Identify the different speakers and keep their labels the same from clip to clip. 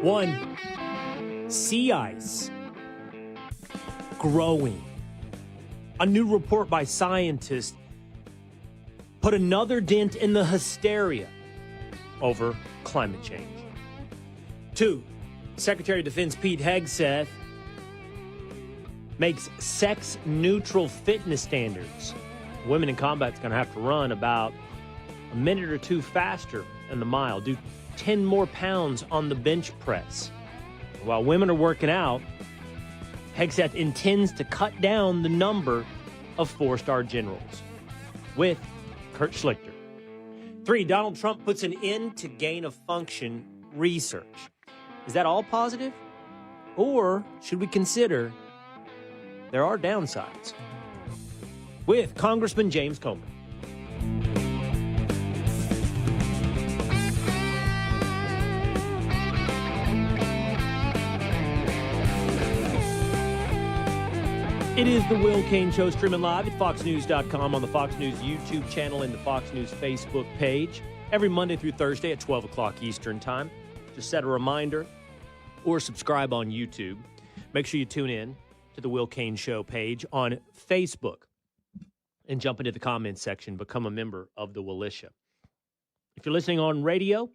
Speaker 1: One, sea ice growing. A new report by scientists put another dent in the hysteria over climate change. Two, Secretary of Defense Pete Hegseth makes sex-neutral fitness standards. Women in combat's going to have to run about a minute or two faster in the mile, do 10 more pounds on the bench press. While women are working out, Hegseth intends to cut down the number of four-star generals with Kurt Schlichter. Three, Donald Trump puts an end to gain-of-function research. Is that all positive? Or should we consider there are downsides? With Congressman James Comr. It is the Will Cain Show, streaming live at foxnews.com, on the Fox News YouTube channel and the Fox News Facebook page, every Monday through Thursday at 12 o'clock Eastern Time. Just set a reminder or subscribe on YouTube. Make sure you tune in to the Will Cain Show page on Facebook and jump into the comments section. Become a member of the Willisha. If you're listening on radio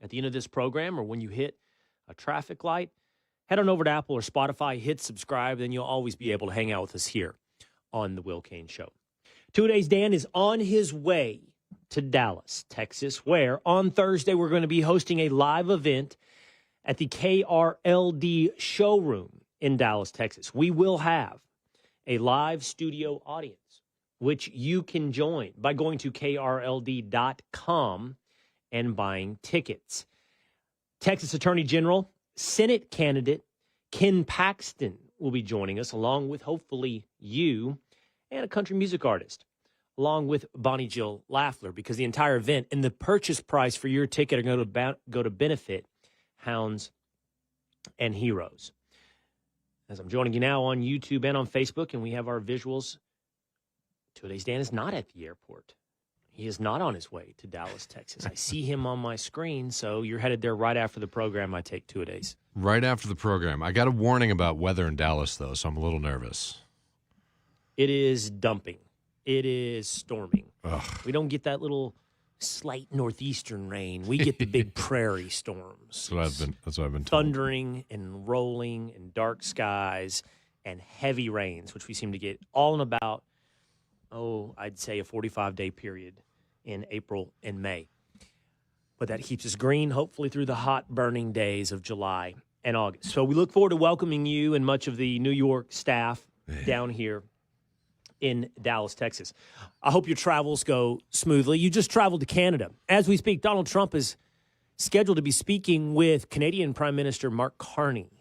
Speaker 1: at the end of this program or when you hit a traffic light, head on over to Apple or Spotify, hit subscribe, then you'll always be able to hang out with us here on the Will Cain Show. Two-Days Dan is on his way to Dallas, Texas, where on Thursday we're going to be hosting a live event at the KRLD showroom in Dallas, Texas. We will have a live studio audience, which you can join by going to krld.com and buying tickets. Texas Attorney General, Senate candidate Ken Paxton will be joining us, along with hopefully you, and a country music artist, along with Bonnie Jill Lafler, because the entire event and the purchase price for your ticket are going to go to benefit Hounds and Heroes. As I'm joining you now on YouTube and on Facebook, and we have our visuals, Two-Days Dan is not at the airport. He is not on his way to Dallas, Texas. I see him on my screen, so you're headed there right after the program. I take 2 days.
Speaker 2: Right after the program. I got a warning about weather in Dallas, though, so I'm a little nervous.
Speaker 1: It is dumping. It is storming.
Speaker 2: Ugh.
Speaker 1: We don't get that little slight northeastern rain. We get the big prairie storms.
Speaker 2: That's what I've been told.
Speaker 1: Thundering and rolling and dark skies and heavy rains, which we seem to get all in about, I'd say a 45-day period in April and May. But that keeps us green, hopefully through the hot, burning days of July and August. So we look forward to welcoming you and much of the New York staff down here in Dallas, Texas. I hope your travels go smoothly. You just traveled to Canada. As we speak, Donald Trump is scheduled to be speaking with Canadian Prime Minister Mark Carney.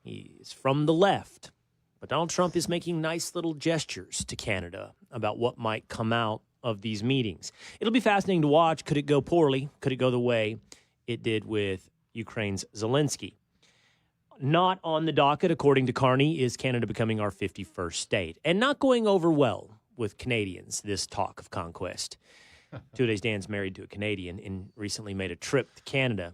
Speaker 1: He's from the left, but Donald Trump is making nice little gestures to Canada about what might come out of these meetings. It'll be fascinating to watch. Could it go poorly? Could it go the way it did with Ukraine's Zelensky? Not on the docket, according to Carney, is Canada becoming our 51st state. And not going over well with Canadians, this talk of conquest. 2 Days Dan's married to a Canadian and recently made a trip to Canada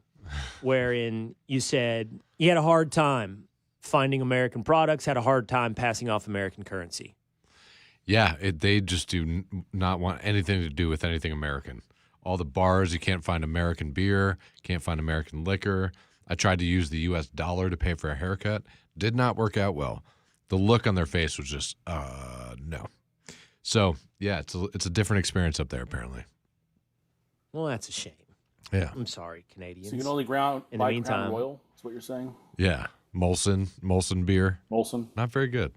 Speaker 1: wherein you said you had a hard time finding American products, had a hard time passing off American currency.
Speaker 2: Yeah, they just do not want anything to do with anything American. All the bars, you can't find American beer, can't find American liquor. I tried to use the U.S. dollar to pay for a haircut. Did not work out well. The look on their face was just, no. So, yeah, it's a different experience up there, apparently.
Speaker 1: Well, that's a shame.
Speaker 2: Yeah.
Speaker 1: I'm sorry, Canadians.
Speaker 3: So you can only buy Crown Royal, is what you're saying?
Speaker 2: Yeah. Molson beer.
Speaker 3: Molson.
Speaker 2: Not very good.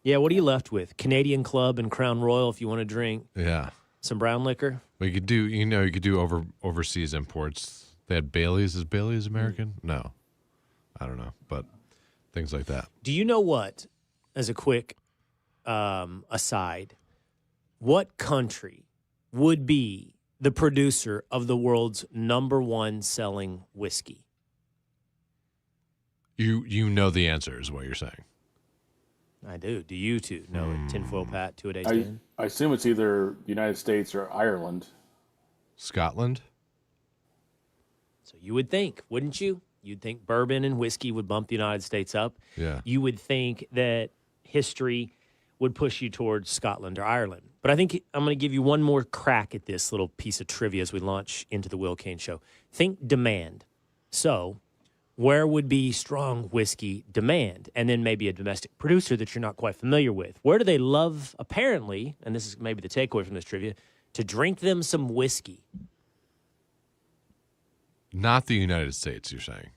Speaker 1: Yeah, what are you left with? Canadian Club and Crown Royal if you want to drink.
Speaker 2: Yeah.
Speaker 1: Some brown liquor.
Speaker 2: Well, you could do overseas imports. They had Bailey's. Is Bailey's American? No. I don't know, but things like that.
Speaker 1: Do you know what, as a quick aside, what country would be the producer of the world's #1 selling whiskey?
Speaker 2: You know the answer is what you're saying.
Speaker 1: I do. Do you two know it? Tinfoil Pat, 2 days in.
Speaker 3: I assume it's either the United States or Ireland.
Speaker 2: Scotland?
Speaker 1: So you would think, wouldn't you? You'd think bourbon and whiskey would bump the United States up.
Speaker 2: Yeah.
Speaker 1: You would think that history would push you towards Scotland or Ireland. But I think I'm going to give you one more crack at this little piece of trivia as we launch into the Will Cain Show. Think demand. So where would be strong whiskey demand? And then maybe a domestic producer that you're not quite familiar with. Where do they love, apparently, and this is maybe the takeaway from this trivia, to drink them some whiskey?
Speaker 2: Not the United States, you're saying?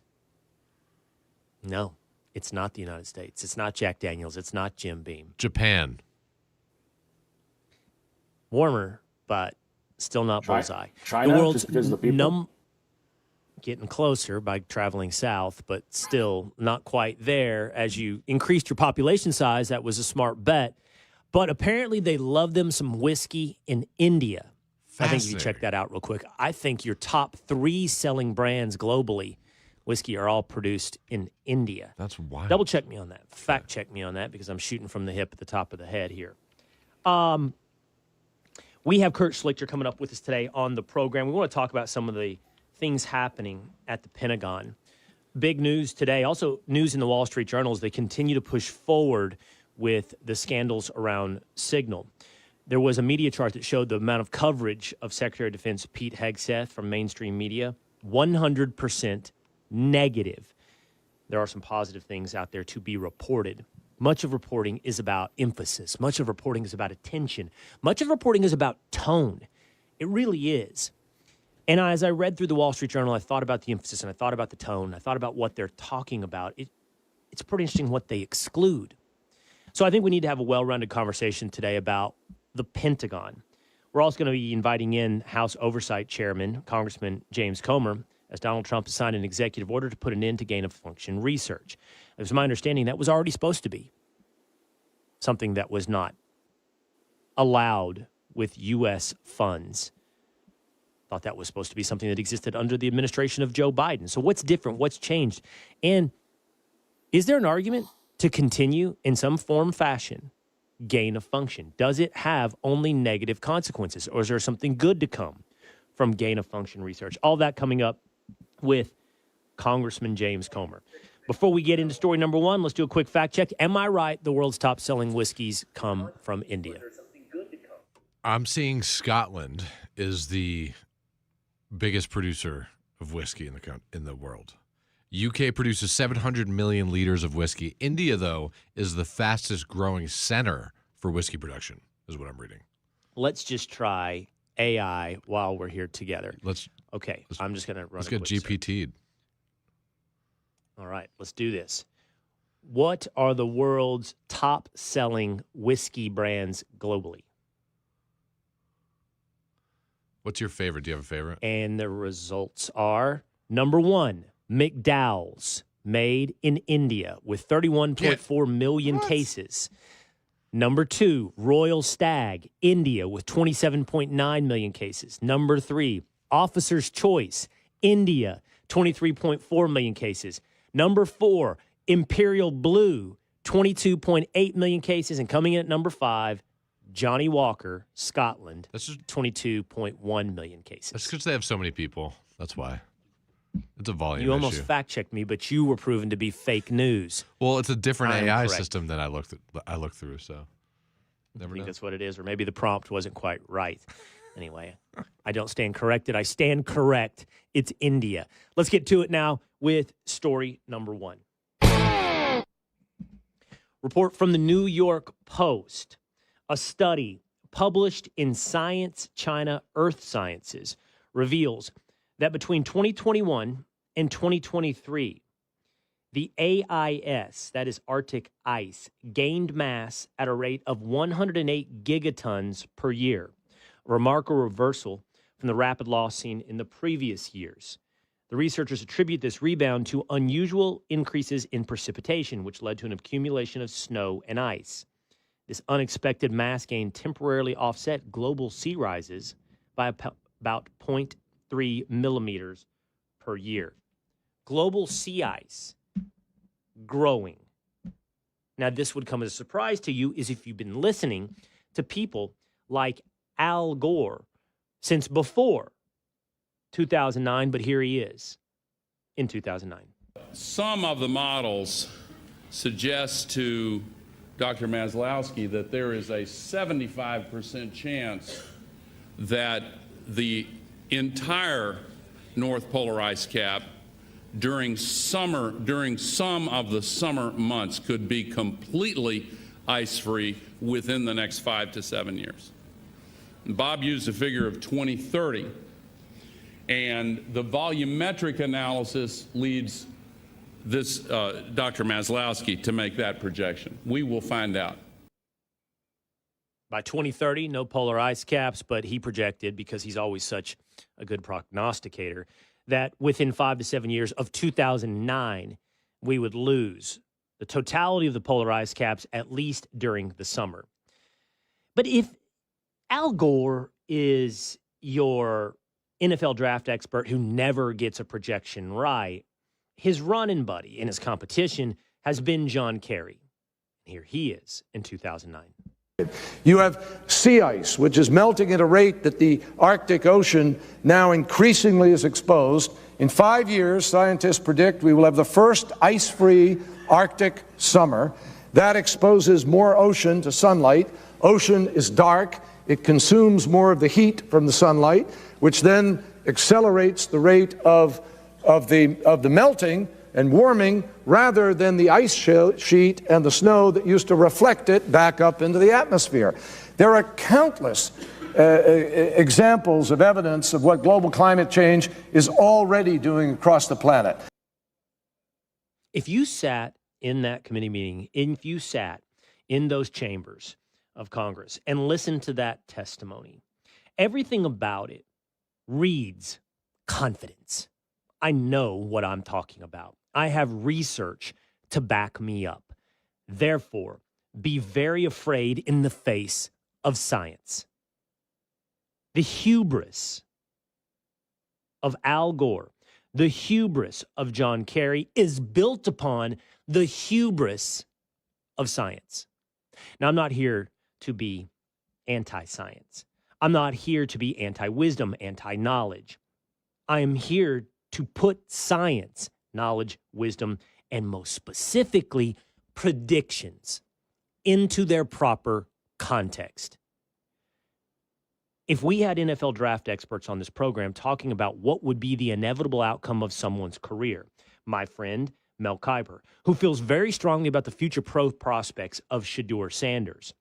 Speaker 1: No, it's not the United States. It's not Jack Daniels. It's not Jim Beam.
Speaker 2: Japan.
Speaker 1: Warmer, but still not bullseye.
Speaker 3: China,
Speaker 1: the world's
Speaker 3: just because of the people?
Speaker 1: Getting closer by traveling south, but still not quite there. As you increased your population size, that was a smart bet. But apparently they love them some whiskey in India. I think if you check that out real quick, I think your top 3 selling brands globally, whiskey, are all produced in India.
Speaker 2: That's wild.
Speaker 1: Double check me on that. Fact check me on that because I'm shooting from the hip at the top of the head here. We have Kurt Schlichter coming up with us today on the program. We want to talk about some of the things happening at the Pentagon. Big news today. Also, news in the Wall Street Journal as they continue to push forward with the scandals around Signal. There was a media chart that showed the amount of coverage of Secretary of Defense Pete Hegseth from mainstream media, 100% negative. There are some positive things out there to be reported. Much of reporting is about emphasis. Much of reporting is about attention. Much of reporting is about tone. It really is. And as I read through the Wall Street Journal, I thought about the emphasis and I thought about the tone. I thought about what they're talking about. It's pretty interesting what they exclude. So I think we need to have a well-rounded conversation today about the Pentagon. We're also going to be inviting in House Oversight Chairman, Congressman James Comr, as Donald Trump has signed an executive order to put an end to gain-of-function research. It was my understanding that was already supposed to be something that was not allowed with U.S. funds. Thought that was supposed to be something that existed under the administration of Joe Biden. So what's different? What's changed? And is there an argument to continue in some form, fashion, gain of function? Does it have only negative consequences, or is there something good to come from gain of function research? All that coming up with Congressman James Comr. Before we get into story number 1, let's do a quick fact check. Am I right? The world's top selling whiskeys come from India.
Speaker 2: I'm seeing Scotland is the biggest producer of whiskey in the world. UK produces 700 million liters of whiskey. India, though, is the fastest growing center for whiskey production, is what I'm reading.
Speaker 1: Let's just try AI while we're here together.
Speaker 2: Okay,
Speaker 1: I'm just going to run
Speaker 2: Let's get GPT'd.
Speaker 1: All right, let's do this. What are the world's top-selling whiskey brands globally?
Speaker 2: What's your favorite? Do you have a favorite?
Speaker 1: And the results are, number 1, McDowell's, made in India with 31.4 million cases. Number 2, Royal Stag, India with 27.9 million cases. Number 3, Officer's Choice, India, 23.4 million cases. Number 4, Imperial Blue, 22.8 million cases. And coming in at number 5, Johnny Walker, Scotland, 22.1 million cases.
Speaker 2: That's because they have so many people. That's why. It's a volume
Speaker 1: You almost
Speaker 2: issue.
Speaker 1: fact-checked me, but you were proven to be fake news.
Speaker 2: Well, it's a different AI
Speaker 1: correct.
Speaker 2: system than I looked through, so never
Speaker 1: I think
Speaker 2: know.
Speaker 1: that's what it is, or maybe the prompt wasn't quite right. Anyway, I don't stand corrected. I stand correct. It's India. Let's get to it now with story number 1. Report from the New York Post. A study published in Science China Earth Sciences reveals that between 2021 and 2023, the AIS, that is Arctic ice, gained mass at a rate of 108 gigatons per year, a remarkable reversal from the rapid loss seen in the previous years. The researchers attribute this rebound to unusual increases in precipitation, which led to an accumulation of snow and ice. This unexpected mass gain temporarily offset global sea rises by about 0.3 millimeters per year. Global sea ice growing. Now, this would come as a surprise to you is if you've been listening to people like Al Gore since before 2009, but here he is. in 2009.
Speaker 4: Some of the models suggest to Dr. Maslowski that there is a 75% chance that the entire North Polar ice cap during some of the summer months could be completely ice-free within the next 5 to 7 years. Bob used a figure of 2030, and the volumetric analysis leads this Dr. Maslowski to make that projection. We will find out.
Speaker 1: By 2030, no polar ice caps, but he projected, because he's always such a good prognosticator, that within 5 to 7 years of 2009, we would lose the totality of the polar ice caps, at least during the summer. But if Al Gore is your NFL draft expert who never gets a projection right, his running buddy in his competition has been John Kerry. Here he is in 2009.
Speaker 5: You have sea ice, which is melting at a rate that the Arctic Ocean now increasingly is exposed. In 5 years, scientists predict we will have the first ice-free Arctic summer. That exposes more ocean to sunlight. Ocean is dark. It consumes more of the heat from the sunlight, which then accelerates the rate of the melting and warming, rather than the ice sheet and the snow that used to reflect it back up into the atmosphere. There are countless examples of evidence of what global climate change is already doing across the planet.
Speaker 1: If you sat in that committee meeting, if you sat in those chambers of Congress and listened to that testimony, everything about it reads confidence. I know what I'm talking about. I have research to back me up. Therefore, be very afraid in the face of science. The hubris of Al Gore, the hubris of John Kerry, is built upon the hubris of science. Now, I'm not here to be anti-science. I'm not here to be anti-wisdom, anti-knowledge. I am here to put science, knowledge, wisdom, and most specifically, predictions into their proper context. If we had NFL draft experts on this program talking about what would be the inevitable outcome of someone's career, my friend Mel Kiper, who feels very strongly about the future prospects of Shedeur Sanders,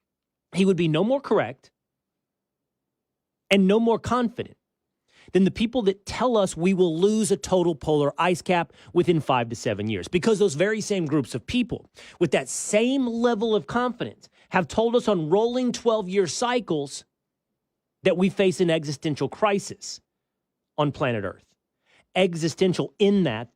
Speaker 1: he would be no more correct and no more confident than the people that tell us we will lose a total polar ice cap within 5 to 7 years. Because those very same groups of people with that same level of confidence have told us on rolling 12-year cycles that we face an existential crisis on planet Earth. Existential in that,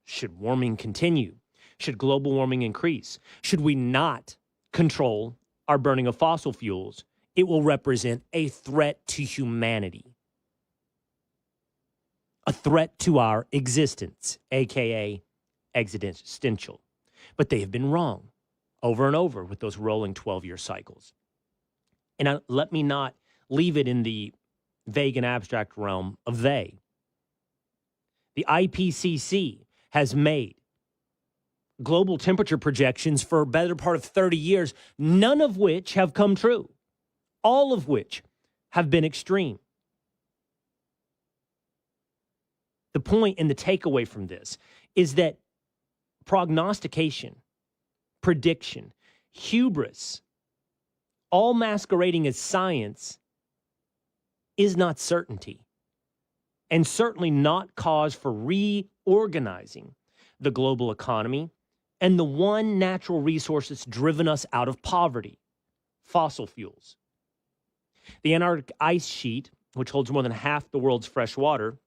Speaker 1: should warming continue? Should global warming increase? Should we not control our burning of fossil fuels? It will represent a threat to humanity. A threat to our existence, a.k.a. existential. But they have been wrong over and over with those rolling 12-year cycles. And let me not leave it in the vague and abstract realm of they. The IPCC has made global temperature projections for a better part of 30 years, none of which have come true, all of which have been extreme. The point and the takeaway from this is that prognostication, prediction, hubris, all masquerading as science, is not certainty, and certainly not cause for reorganizing the global economy and the one natural resource that's driven us out of poverty, fossil fuels. The Antarctic ice sheet, which holds more than half the world's fresh water,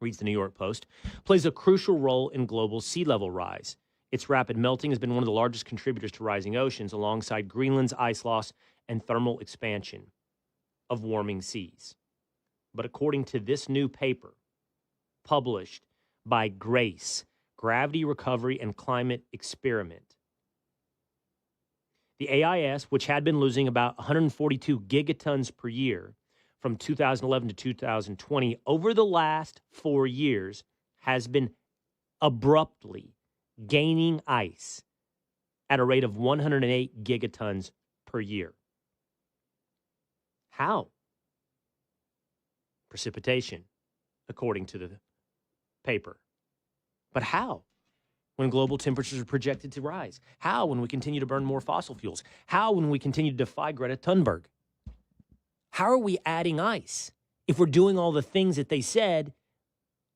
Speaker 1: reads the New York Post, plays a crucial role in global sea level rise. Its rapid melting has been one of the largest contributors to rising oceans, alongside Greenland's ice loss and thermal expansion of warming seas. But according to this new paper, published by GRACE, Gravity Recovery and Climate Experiment, the AIS, which had been losing about 142 gigatons per year from 2011 to 2020, over the last 4 years, has been abruptly gaining ice at a rate of 108 gigatons per year. How? Precipitation, according to the paper. But how? When global temperatures are projected to rise? How when we continue to burn more fossil fuels? How when we continue to defy Greta Thunberg? How are we adding ice if we're doing all the things that they said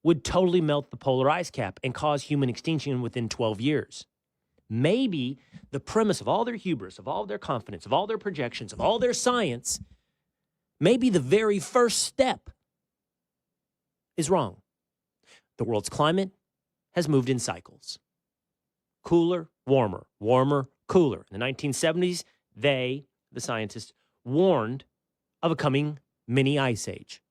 Speaker 1: would totally melt the polar ice cap and cause human extinction within 12 years? Maybe the premise of all their hubris, of all their confidence, of all their projections, of all their science, maybe the very first step is wrong. The world's climate has moved in cycles. Cooler, warmer, warmer, cooler. In the 1970s, the scientists, warned of a coming mini ice age.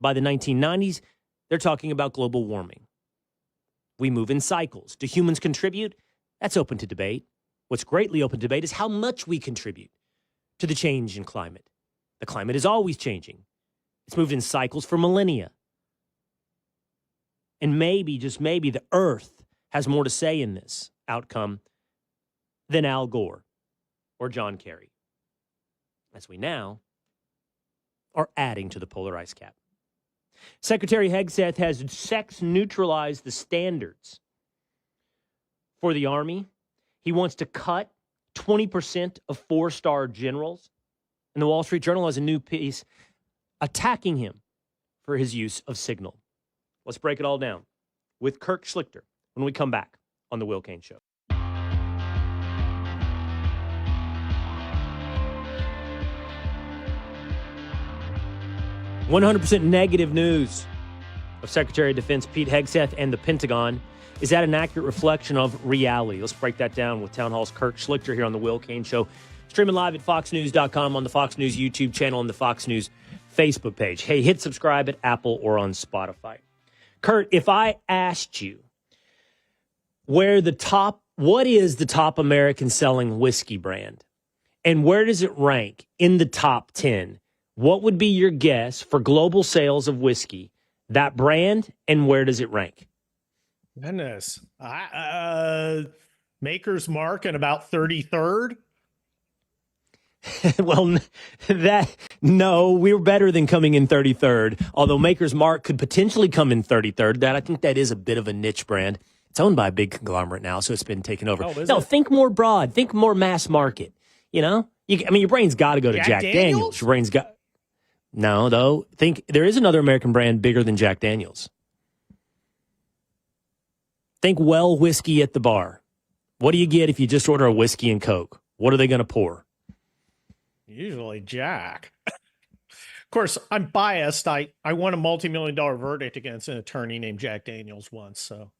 Speaker 1: By the 1990s, they're talking about global warming. We move in cycles. Do humans contribute? That's open to debate. What's greatly open to debate is how much we contribute to the change in climate. The climate is always changing. It's moved in cycles for millennia. And maybe, just maybe, the Earth has more to say in this outcome than Al Gore or John Kerry, as we now are adding to the polar ice cap. Secretary Hegseth has sex-neutralized the standards for the Army. He wants to cut 20% of four-star generals. And the Wall Street Journal has a new piece attacking him for his use of signal. Let's break it all down with Kirk Schlichter when we come back on The Will Cain Show. 100% negative news of Secretary of Defense Pete Hegseth and the Pentagon. Is that an accurate reflection of reality? Let's break that down with Town Hall's Kirk Schlichter here on The Will Cain Show. Streaming live at foxnews.com, on the Fox News YouTube channel, and the Fox News Facebook page. Hey, hit subscribe at Apple or on Spotify. Kurt, if I asked you what is the top American selling whiskey brand and where does it rank in the top 10, what would be your guess for global sales of whiskey, that brand, and where does it rank?
Speaker 6: Goodness. Maker's Mark in about 33rd.
Speaker 1: Well, no, we were better than coming in 33rd, although Maker's Mark could potentially come in 33rd. I think that is a bit of a niche brand. It's owned by a big conglomerate now, so it's been taken over. Think more broad. Think more mass market. You know? Your brain's got to go to Jack Daniels. Your brain's got... No, though. Think there is another American brand bigger than Jack Daniels. Think Well whiskey at the bar. What do you get if you just order a whiskey and Coke? What are they going to pour?
Speaker 6: Usually Jack. Of course, I'm biased. I won a multi-million-dollar verdict against an attorney named Jack Daniels once, so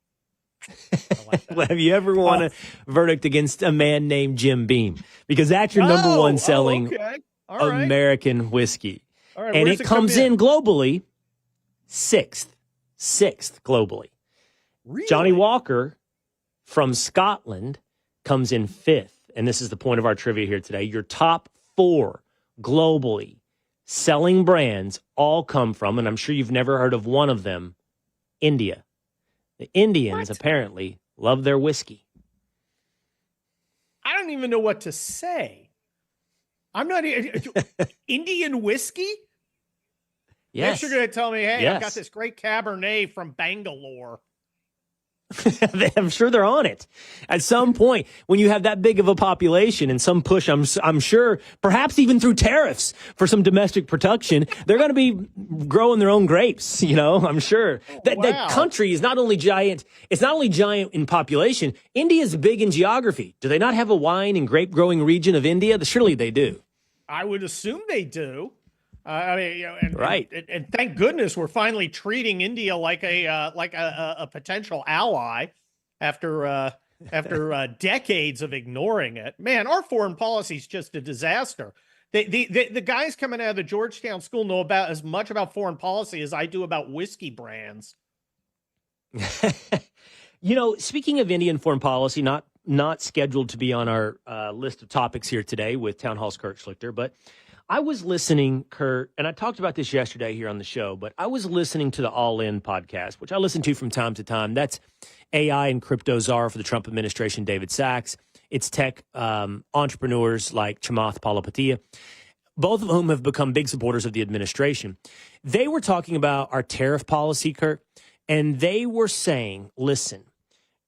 Speaker 6: I like that.
Speaker 1: Well, have you ever won a verdict against a man named Jim Beam? Because that's your number one selling American whiskey.
Speaker 6: All right,
Speaker 1: and it comes in globally sixth globally.
Speaker 6: Really?
Speaker 1: Johnny Walker from Scotland comes in fifth. And this is the point of our trivia here today. Your top 4 globally selling brands all come from, and I'm sure you've never heard of one of them, India. The Indians apparently love their whiskey.
Speaker 6: I don't even know what to say. I'm not Indian whiskey?
Speaker 1: Yes.
Speaker 6: Next you're going to tell me, hey, I've got this great Cabernet from Bangalore.
Speaker 1: I'm sure they're on it. At some point, when you have that big of a population and some push, I'm sure, perhaps even through tariffs for some domestic production, they're going to be growing their own grapes. I'm sure. That country is not only giant, it's not only giant in population, India is big in geography. Do they not have a wine and grape growing region of India? Surely they do.
Speaker 6: I would assume they do.
Speaker 1: Right.
Speaker 6: And thank goodness we're finally treating India like a potential ally after decades of ignoring it. Man, our foreign policy is just a disaster. The guys coming out of the Georgetown School know about as much about foreign policy as I do about whiskey brands.
Speaker 1: Speaking of Indian foreign policy, not not scheduled to be on our list of topics here today with Town Hall's Kurt Schlichter, but I was listening, Kurt, and I talked about this yesterday here on the show, but I was listening to the All In podcast, which I listen to from time to time. That's AI and crypto czar for the Trump administration, David Sachs. It's tech entrepreneurs like Chamath Palihapitiya, both of whom have become big supporters of the administration. They were talking about our tariff policy, Kurt, and they were saying, listen,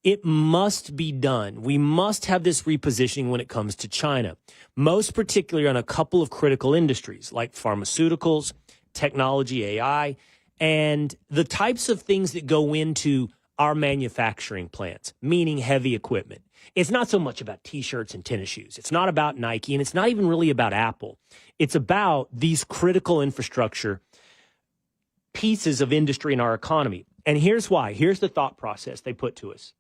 Speaker 1: it must be done. We must have this repositioning when it comes to China, most particularly on a couple of critical industries like pharmaceuticals, technology, AI, and the types of things that go into our manufacturing plants, meaning heavy equipment. It's not so much about T-shirts and tennis shoes. It's not about Nike, and it's not even really about Apple. It's about these critical infrastructure pieces of industry in our economy. And here's why. Here's the thought process they put to us.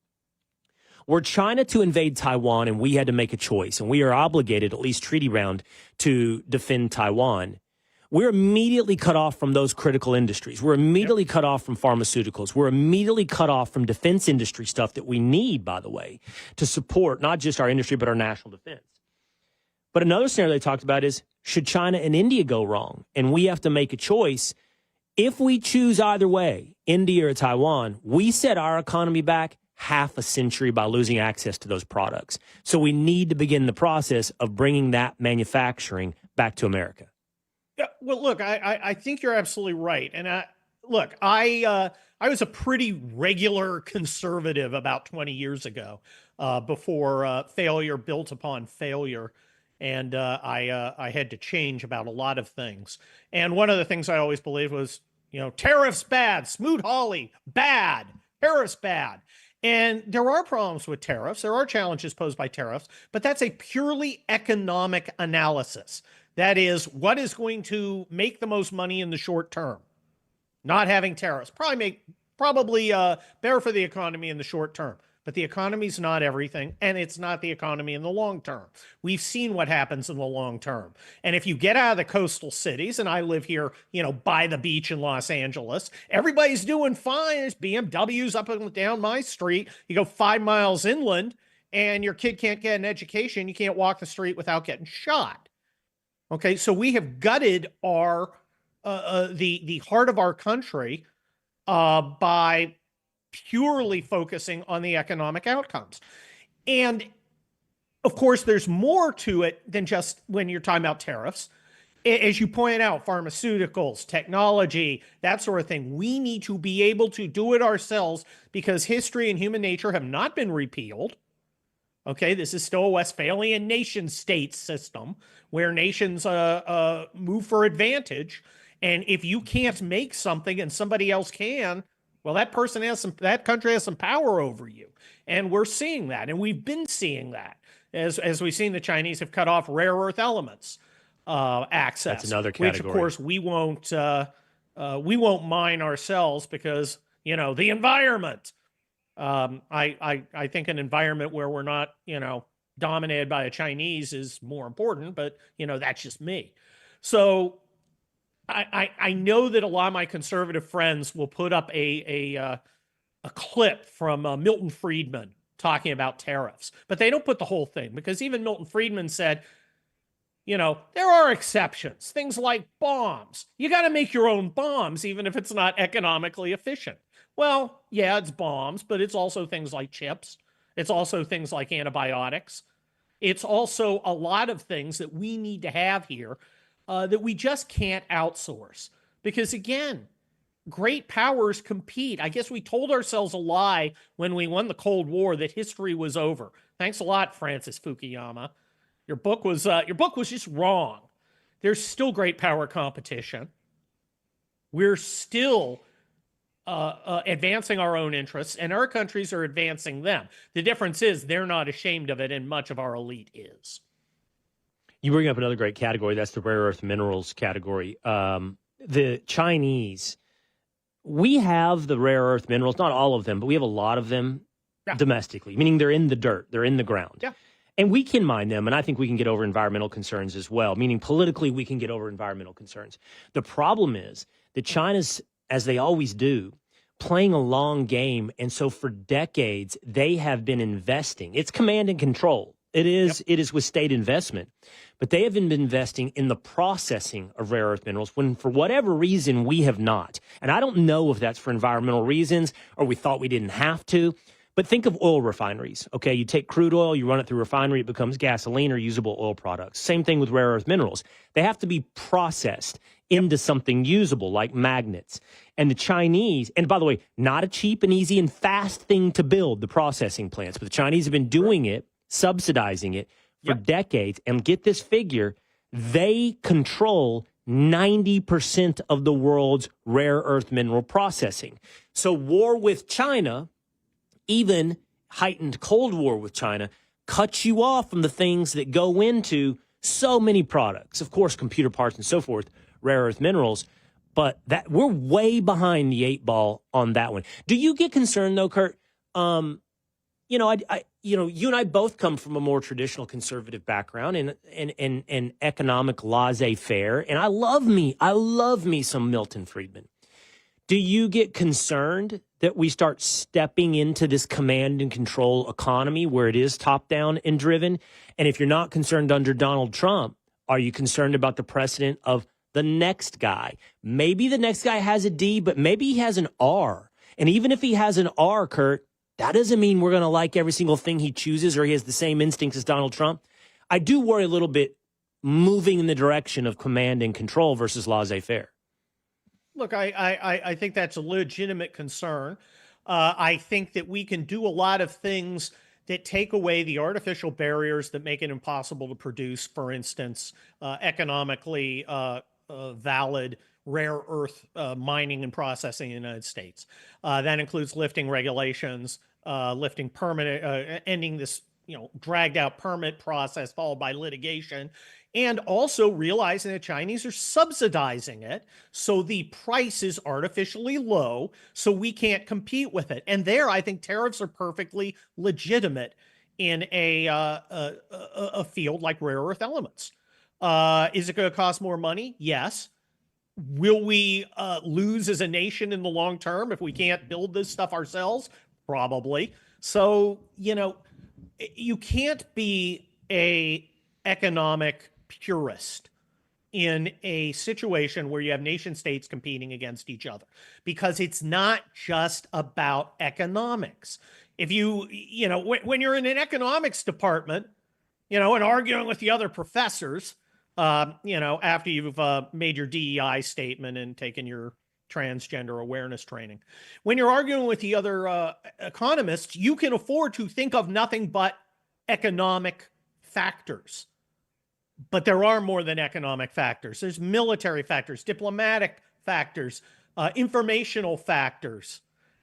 Speaker 1: Were China to invade Taiwan and we had to make a choice, and we are obligated, at least treaty round, to defend Taiwan, we're immediately cut off from those critical industries. We're immediately cut off from pharmaceuticals. We're immediately cut off from defense industry stuff that we need, by the way, to support not just our industry, but our national defense. But another scenario they talked about is, should China and India go wrong and we have to make a choice? If we choose either way, India or Taiwan, we set our economy back half a century by losing access to those products. So we need to begin the process of bringing that manufacturing back to America.
Speaker 6: Yeah, well, look, I think you're absolutely right. And I was a pretty regular conservative about 20 years ago, before failure built upon failure. And I had to change about a lot of things. And one of the things I always believed was, tariffs bad, Smoot-Hawley bad, tariffs bad. And there are problems with tariffs. There are challenges posed by tariffs, but that's a purely economic analysis. That is, what is going to make the most money in the short term? Not having tariffs probably better for the economy in the short term. But the economy's not everything, and it's not the economy in the long term. We've seen what happens in the long term. And if you get out of the coastal cities, and I live here, by the beach in Los Angeles, everybody's doing fine. There's BMWs up and down my street. You go 5 miles inland, and your kid can't get an education. You can't walk the street without getting shot. Okay, so we have gutted our the heart of our country by purely focusing on the economic outcomes. And of course, there's more to it than just when you're talking about tariffs. As you pointed out, pharmaceuticals, technology, that sort of thing. We need to be able to do it ourselves because history and human nature have not been repealed. Okay, this is still a Westphalian nation-state system where nations move for advantage. And if you can't make something and somebody else can, well, that country has some power over you. And we're seeing that. And we've been seeing that as we've seen the Chinese have cut off rare earth elements access.
Speaker 1: That's another category.
Speaker 6: Which, of course, we won't mine ourselves because, the environment. I think an environment where we're not, dominated by the Chinese is more important, but, that's just me. So I know that a lot of my conservative friends will put up a clip from Milton Friedman talking about tariffs, but they don't put the whole thing because even Milton Friedman said, there are exceptions, things like bombs. You got to make your own bombs, even if it's not economically efficient. Well, yeah, it's bombs, but it's also things like chips. It's also things like antibiotics. It's also a lot of things that we need to have here that we just can't outsource. Because again, great powers compete. I guess we told ourselves a lie when we won the Cold War that history was over. Thanks a lot, Francis Fukuyama. Your book was just wrong. There's still great power competition. We're still advancing our own interests, and our countries are advancing them. The difference is they're not ashamed of it, and much of our elite is.
Speaker 1: You bring up another great category. That's the rare earth minerals category. The Chinese, we have the rare earth minerals, not all of them, but we have a lot of them domestically, meaning they're in the dirt, they're in the ground.
Speaker 6: Yeah.
Speaker 1: And we can mine them, and I think we can get over environmental concerns as well, meaning politically we can get over environmental concerns. The problem is that China's, as they always do, playing a long game. And so for decades, they have been investing. It's command and control. It is with state investment, but they have been investing in the processing of rare earth minerals when, for whatever reason, we have not. And I don't know if that's for environmental reasons or we thought we didn't have to. But think of oil refineries. Okay, you take crude oil, you run it through a refinery, it becomes gasoline or usable oil products. Same thing with rare earth minerals. They have to be processed into something usable like magnets. And the Chinese, and by the way, not a cheap and easy and fast thing to build, the processing plants, but the Chinese have been doing it, subsidizing it for decades. And get this figure, they control 90% of the world's rare earth mineral processing. So war with China, even heightened Cold War with China, cuts you off from the things that go into so many products. Of course, computer parts and so forth, rare earth minerals, but that we're way behind the 8 ball on that one. Do you get concerned though, Kurt? You know, you and I both come from a more traditional conservative background and economic laissez-faire, and I love me some Milton Friedman. Do you get concerned that we start stepping into this command and control economy where it is top down and driven? And if you're not concerned under Donald Trump, are you concerned about the precedent of the next guy? Maybe the next guy has a D, but maybe he has an R. And even if he has an R, Kurt, that doesn't mean we're going to like every single thing he chooses or he has the same instincts as Donald Trump. I do worry a little bit moving in the direction of command and control versus laissez-faire.
Speaker 6: Look, I think that's a legitimate concern. I think that we can do a lot of things that take away the artificial barriers that make it impossible to produce, for instance, economically valid rare earth mining and processing in the United States. That includes lifting regulations, lifting permit, ending this dragged out permit process followed by litigation, and also realizing that Chinese are subsidizing it, so the price is artificially low, so we can't compete with it. And there, I think tariffs are perfectly legitimate in a field like rare earth elements. Is it going to cost more money? Yes. Will we lose as a nation in the long term if we can't build this stuff ourselves? Probably. So, you can't be a economic purist in a situation where you have nation states competing against each other, because it's not just about economics. If when you're in an economics department, and arguing with the other professors, after you've made your DEI statement and taken your transgender awareness training, when you're arguing with the other economists, you can afford to think of nothing but economic factors. But there are more than economic factors. There's military factors, diplomatic factors, informational factors.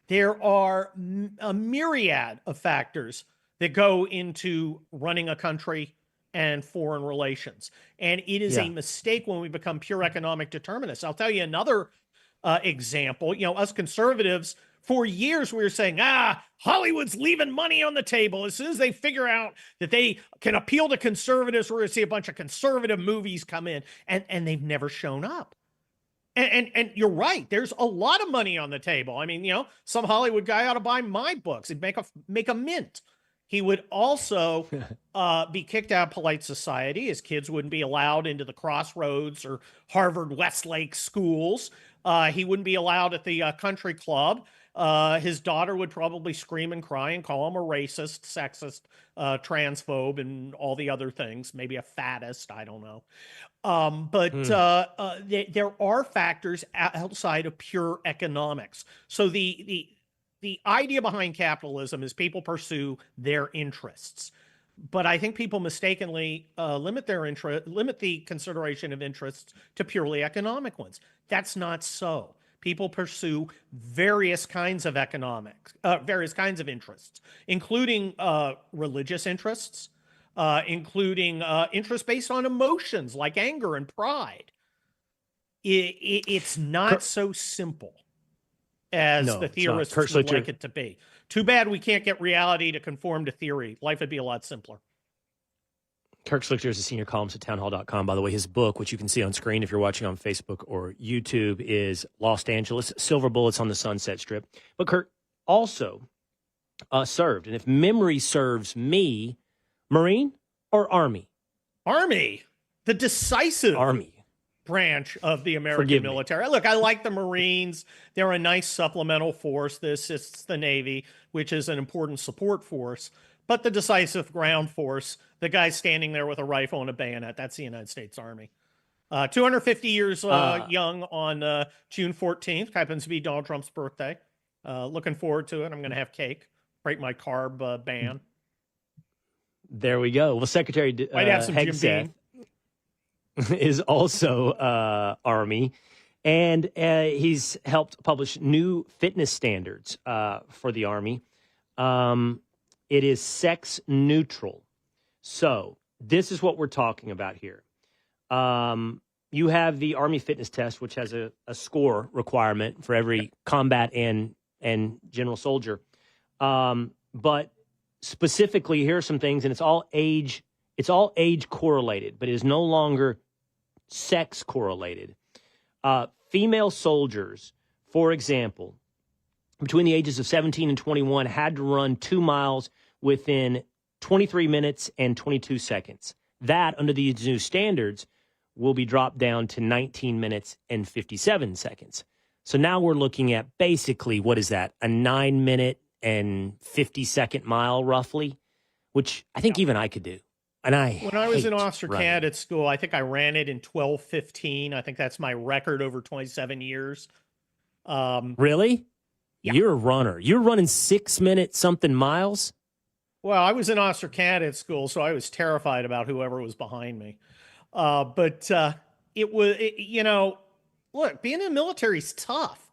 Speaker 6: There are a myriad of factors that go into running a country and foreign relations. And it is a mistake when we become pure economic determinists. I'll tell you another example. Us conservatives, for years we were saying, Hollywood's leaving money on the table. As soon as they figure out that they can appeal to conservatives, we're going to see a bunch of conservative movies come in. And they've never shown up. And you're right. There's a lot of money on the table. I mean, some Hollywood guy ought to buy my books and make a mint. He would also be kicked out of polite society. His kids wouldn't be allowed into the Crossroads or Harvard Westlake schools. He wouldn't be allowed at the country club. His daughter would probably scream and cry and call him a racist, sexist, transphobe, and all the other things. Maybe a fattist. I don't know. There are factors outside of pure economics. So the idea behind capitalism is people pursue their interests. But I think people mistakenly limit the consideration of interests to purely economic ones. That's not so. People pursue various kinds of various kinds of interests, including religious interests, including interests based on emotions like anger and pride. It's not so simple as the theorists would like it to be. Too bad we can't get reality to conform to theory. Life would be a lot simpler.
Speaker 1: Kirk Schlichter is a senior columnist at townhall.com. By the way, his book, which you can see on screen if you're watching on Facebook or YouTube, is Los Angeles, Silver Bullets on the Sunset Strip. But Kirk also served, and if memory serves me, Marine or Army?
Speaker 6: Army, the decisive
Speaker 1: Army
Speaker 6: branch of the American military. Look, I like the Marines. They're a nice supplemental force. This is the Navy, which is an important support force. But the decisive ground force, the guy standing there with a rifle and a bayonet, that's the United States Army. 250 years young on June 14th. Happens to be Donald Trump's birthday. Looking forward to it. I'm going to have cake. Break my carb ban.
Speaker 1: There we go. Well, Secretary
Speaker 6: Might have some Jim
Speaker 1: Hegseth is also Army, and he's helped publish new fitness standards for the Army. It is sex neutral. So this is what we're talking about here. You have the Army fitness test, which has a score requirement for every combat and general soldier. But specifically, here are some things, and it's all age correlated, but it is no longer sex correlated. Female soldiers, for example, between the ages of 17 and 21 had to run 2 miles within 23 minutes and 22 seconds. That, under these new standards, will be dropped down to 19 minutes and 57 seconds. So now we're looking at basically, what is that, a 9-minute and 50-second mile roughly, which I think even I could do. And when
Speaker 6: I was in officer candidate school, I think I ran it in 12:15. I think that's my record over 27 years.
Speaker 1: Really?
Speaker 6: Yeah.
Speaker 1: You're a runner. You're running 6-minute something miles?
Speaker 6: Well, I was in officer candidate school, so I was terrified about whoever was behind me. But it was, look, being in the military is tough.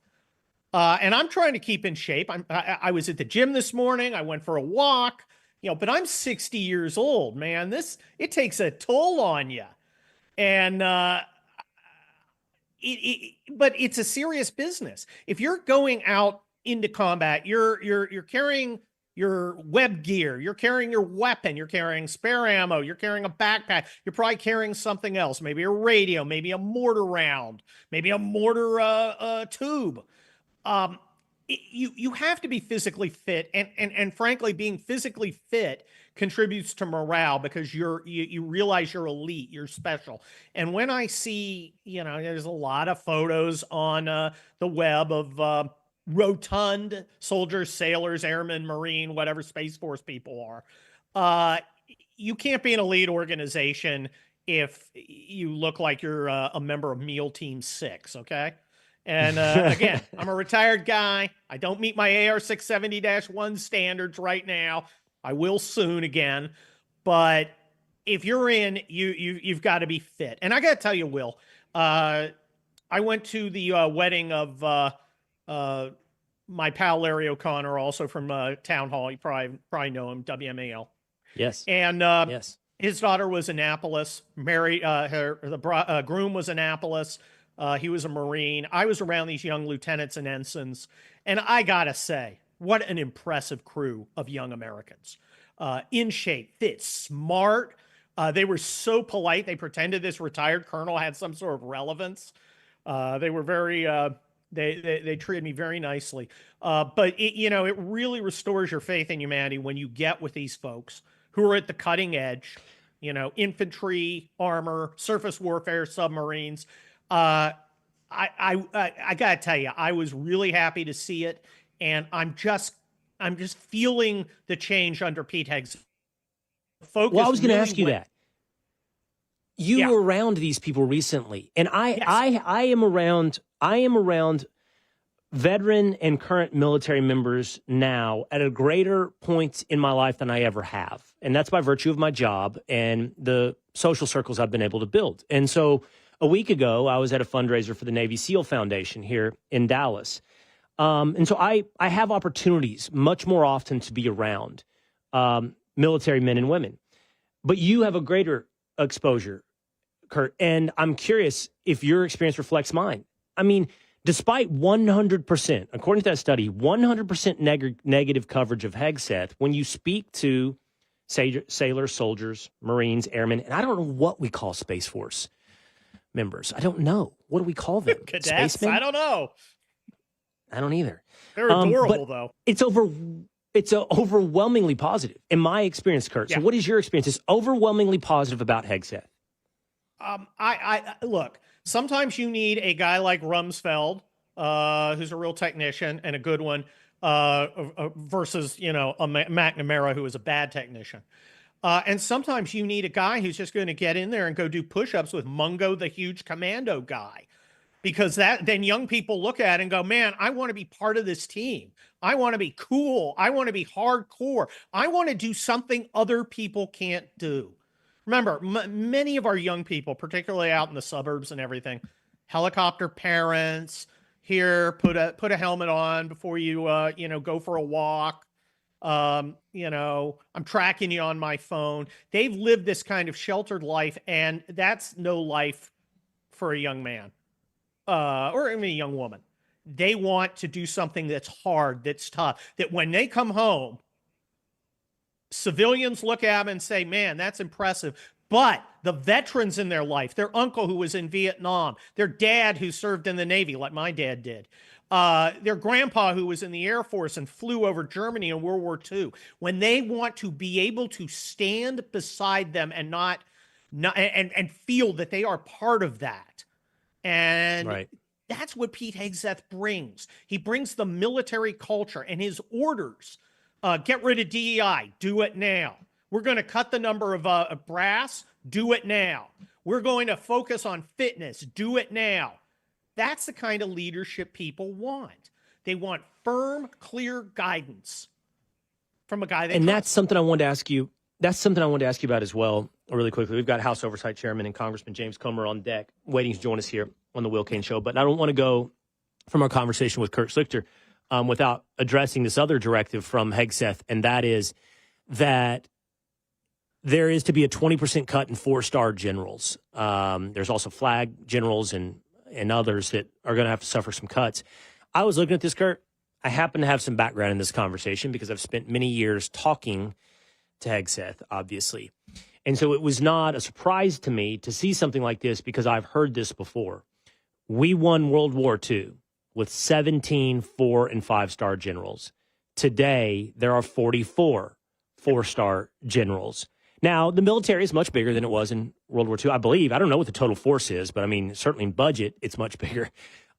Speaker 6: And I'm trying to keep in shape. I was at the gym this morning. I went for a walk, but I'm 60 years old, man. It takes a toll on you. And, but it's a serious business. If you're going out into combat, you're carrying your web gear, you're carrying your weapon, you're carrying spare ammo, you're carrying a backpack, you're probably carrying something else, maybe a radio, maybe a mortar round, maybe a mortar tube. You have to be physically fit, and frankly, being physically fit contributes to morale because you realize you're elite, you're special. And when I see, there's a lot of photos on the web of rotund soldiers, sailors, airmen, Marine, whatever Space Force people are. You can't be an elite organization if you look like you're a member of MEAL Team 6, okay? And again, I'm a retired guy. I don't meet my AR-670-1 standards right now. I will soon again. But if you're in, you've got to be fit. And I got to tell you, Will, I went to the wedding of my pal Larry O'Connor, also from Town Hall. You probably know him, WMAL.
Speaker 1: Yes.
Speaker 6: And
Speaker 1: yes,
Speaker 6: his daughter was Annapolis. The groom was Annapolis. He was a Marine. I was around these young lieutenants and ensigns, and I gotta say, what an impressive crew of young Americans. In shape, fit, smart. They were so polite. They pretended this retired colonel had some sort of relevance. They were very. They treated me very nicely. But it really restores your faith in humanity when you get with these folks who are at the cutting edge. Infantry, armor, surface warfare, submarines. I gotta tell you, I was really happy to see it, and I'm just feeling the change under Pete Hegseth.
Speaker 1: Well, I was going to ask you that. You were around these people recently, and I am around veteran and current military members now at a greater point in my life than I ever have, and that's by virtue of my job and the social circles I've been able to build. And so, a week ago, I was at a fundraiser for the Navy SEAL Foundation here in Dallas. And so I have opportunities much more often to be around military men and women. But you have a greater exposure, Kurt, and I'm curious if your experience reflects mine. I mean, despite 100%, according to that study, 100% negative coverage of Hegseth, when you speak to sailors, soldiers, Marines, airmen, and I don't know what we call Space Force members. I don't know. What do we call them?
Speaker 6: Cadets?
Speaker 1: Spacemen?
Speaker 6: I don't know.
Speaker 1: I don't either.
Speaker 6: They're adorable, though.
Speaker 1: It's overwhelmingly positive in my experience, Kurt. So what is your experience? It's overwhelmingly positive about Hegseth.
Speaker 6: I look, sometimes you need a guy like Rumsfeld, who's a real technician and a good one, versus, a McNamara who is a bad technician. And sometimes you need a guy who's just going to get in there and go do push-ups with Mungo, the huge commando guy. Because then young people look at it and go, man, I want to be part of this team. I want to be cool. I want to be hardcore. I want to do something other people can't do. Remember, many of our young people, particularly out in the suburbs and everything, helicopter parents, here, put a helmet on before you, go for a walk. I'm tracking you on my phone. They've lived this kind of sheltered life, and that's no life for a young man. Or even a young woman. They want to do something that's hard, that's tough, that when they come home, civilians look at them and say, man, that's impressive. But the veterans in their life, their uncle who was in Vietnam, their dad who served in the Navy, like my dad did, their grandpa who was in the Air Force and flew over Germany in World War II, when they want to be able to stand beside them and not and feel that they are part of that. And that's what Pete Hegseth brings. He brings the military culture and his orders. Get rid of DEI. Do it now. We're going to cut the number of brass. Do it now. We're going to focus on fitness. Do it now. That's the kind of leadership people want. They want firm, clear guidance from a guy they trust.
Speaker 1: That's something I wanted to ask you. That's something I wanted to ask you about as well, really quickly. We've got House Oversight Chairman and Congressman James Comr on deck, waiting to join us here on the Will Cain Show. But I don't want to go from our conversation with Kurt Schlichter without addressing this other directive from Hegseth, and that is that there is to be a 20% cut in 4-star generals. There's also flag generals and others that are going to have to suffer some cuts. I was looking at this, Kurt. I happen to have some background in this conversation because I've spent many years talking to Hegseth, obviously. And so it was not a surprise to me to see something like this because I've heard this before. We won World War II with 17 4- and 5-star generals. Today, there are 44 4-star generals. Now, the military is much bigger than it was in World War II, I believe. I don't know what the total force is, but I mean, certainly in budget, it's much bigger.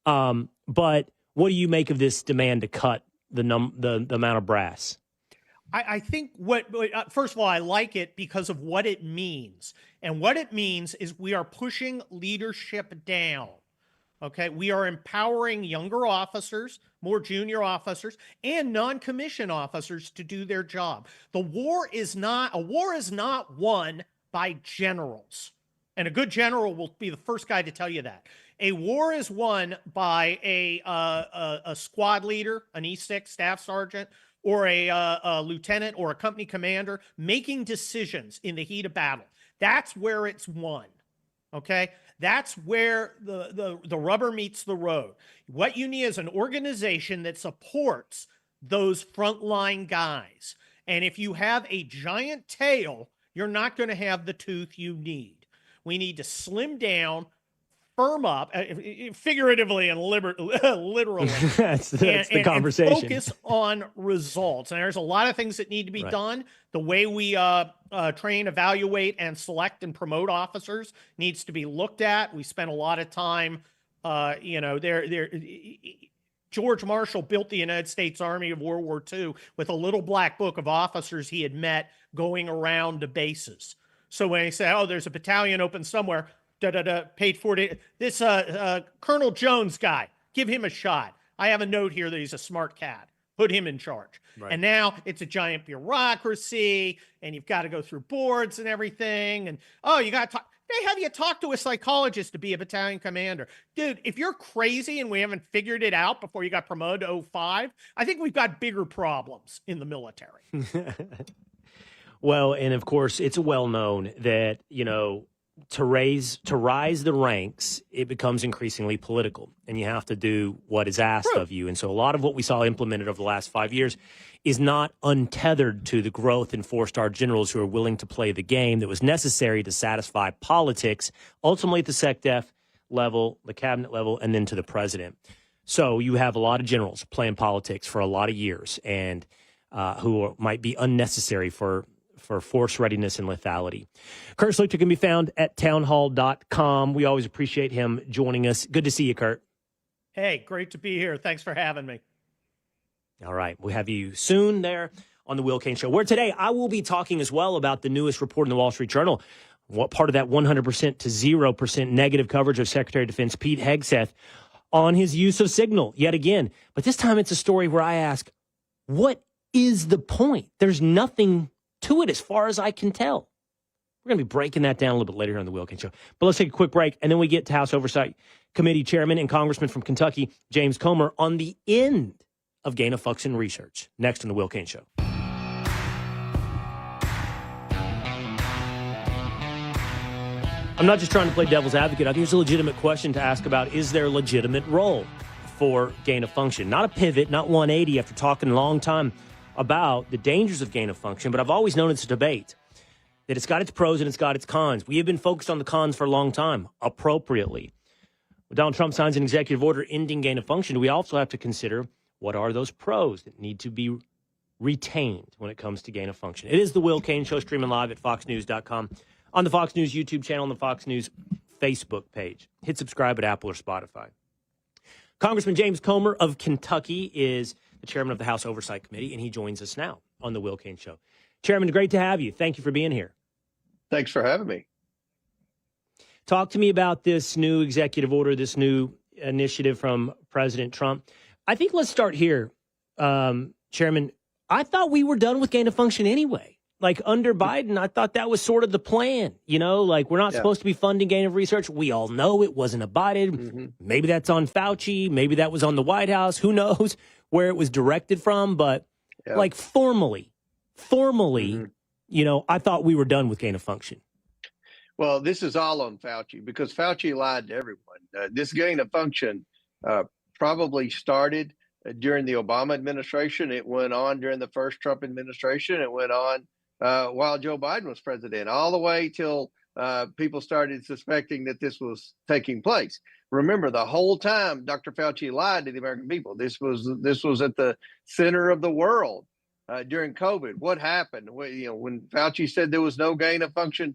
Speaker 1: But what do you make of this demand to cut the amount of brass?
Speaker 6: I think first of all, I like it because of what it means. And what it means is we are pushing leadership down. Okay. We are empowering younger officers, more junior officers, and non-commissioned officers to do their job. A war is not won by generals. And a good general will be the first guy to tell you that. A war is won by a squad leader, an E6 staff sergeant, or a lieutenant or a company commander making decisions in the heat of battle. That's where it's won. Okay? That's where the rubber meets the road. What you need is an organization that supports those frontline guys. And if you have a giant tail, you're not going to have the tooth you need. We need to slim down, firm up, figuratively and literally.
Speaker 1: that's the conversation.
Speaker 6: And focus on results. And there's a lot of things that need to be done. The way we train, evaluate, and select and promote officers needs to be looked at. We spent a lot of time, George Marshall built the United States Army of World War II with a little black book of officers he had met going around to bases. So when he said, there's a battalion open somewhere, page 40, this Colonel Jones guy, give him a shot. I have a note here that he's a smart cat. Put him in charge. Right. And now it's a giant bureaucracy, and you've got to go through boards and everything. And, you got to talk. They have you talk to a psychologist to be a battalion commander. Dude, if you're crazy and we haven't figured it out before you got promoted to 05, I think we've got bigger problems in the military.
Speaker 1: Well, and of course, it's well known that, to rise the ranks, it becomes increasingly political, and you have to do what is asked of you. And so a lot of what we saw implemented over the last 5 years is not untethered to the growth in four-star generals who are willing to play the game that was necessary to satisfy politics, ultimately at the SecDef level, the cabinet level, and then to the president. So you have a lot of generals playing politics for a lot of years and might be unnecessary for force readiness and lethality. Kurt Schlichter can be found at townhall.com. We always appreciate him joining us. Good to see you, Kurt.
Speaker 6: Hey, great to be here. Thanks for having me.
Speaker 1: All right. We'll have you soon there on the Will Cain Show, where today I will be talking as well about the newest report in the Wall Street Journal. What part of that 100% to 0% negative coverage of Secretary of Defense Pete Hegseth on his use of Signal yet again. But this time it's a story where I ask, what is the point? There's nothing to it as far as I can tell. We're going to be breaking that down a little bit later on the Will Cain Show. But let's take a quick break, and then we get to House Oversight Committee Chairman and Congressman from Kentucky, James Comr, on the end of gain-of-function research. Next on the Will Cain Show. I'm not just trying to play devil's advocate. I think it's a legitimate question to ask about, is there a legitimate role for gain-of-function? Not a pivot, not 180 after talking a long time about the dangers of gain-of-function, but I've always known it's a debate, that it's got its pros and it's got its cons. We have been focused on the cons for a long time, appropriately. When Donald Trump signs an executive order ending gain-of-function, we also have to consider what are those pros that need to be retained when it comes to gain-of-function. It is the Will Cain Show, streaming live at foxnews.com, on the Fox News YouTube channel, on the Fox News Facebook page. Hit subscribe at Apple or Spotify. Congressman James Comr of Kentucky is the chairman of the House Oversight Committee, and he joins us now on the Will Cain Show. Chairman, great to have you. Thank you for being here.
Speaker 7: Thanks for having me.
Speaker 1: Talk to me about this new executive order, this new initiative from President Trump. I think let's start here, Chairman. I thought we were done with gain-of-function anyway. Like under Biden, I thought that was sort of the plan. You know, like we're not supposed to be funding gain of research. We all know it wasn't abided. Mm-hmm. Maybe that's on Fouchy. Maybe that was on the White House. Who knows where it was directed from? But like formally, you know, I thought we were done with gain of function.
Speaker 7: Well, this is all on Fouchy because Fauci lied to everyone. This gain of function probably started during the Obama administration. It went on during the first Trump administration. It went on while Joe Biden was president, all the way till people started suspecting that this was taking place. Remember, the whole time Dr. Fauci lied to the American people. This was at the center of the world during COVID. What happened? When Fauci said there was no gain of function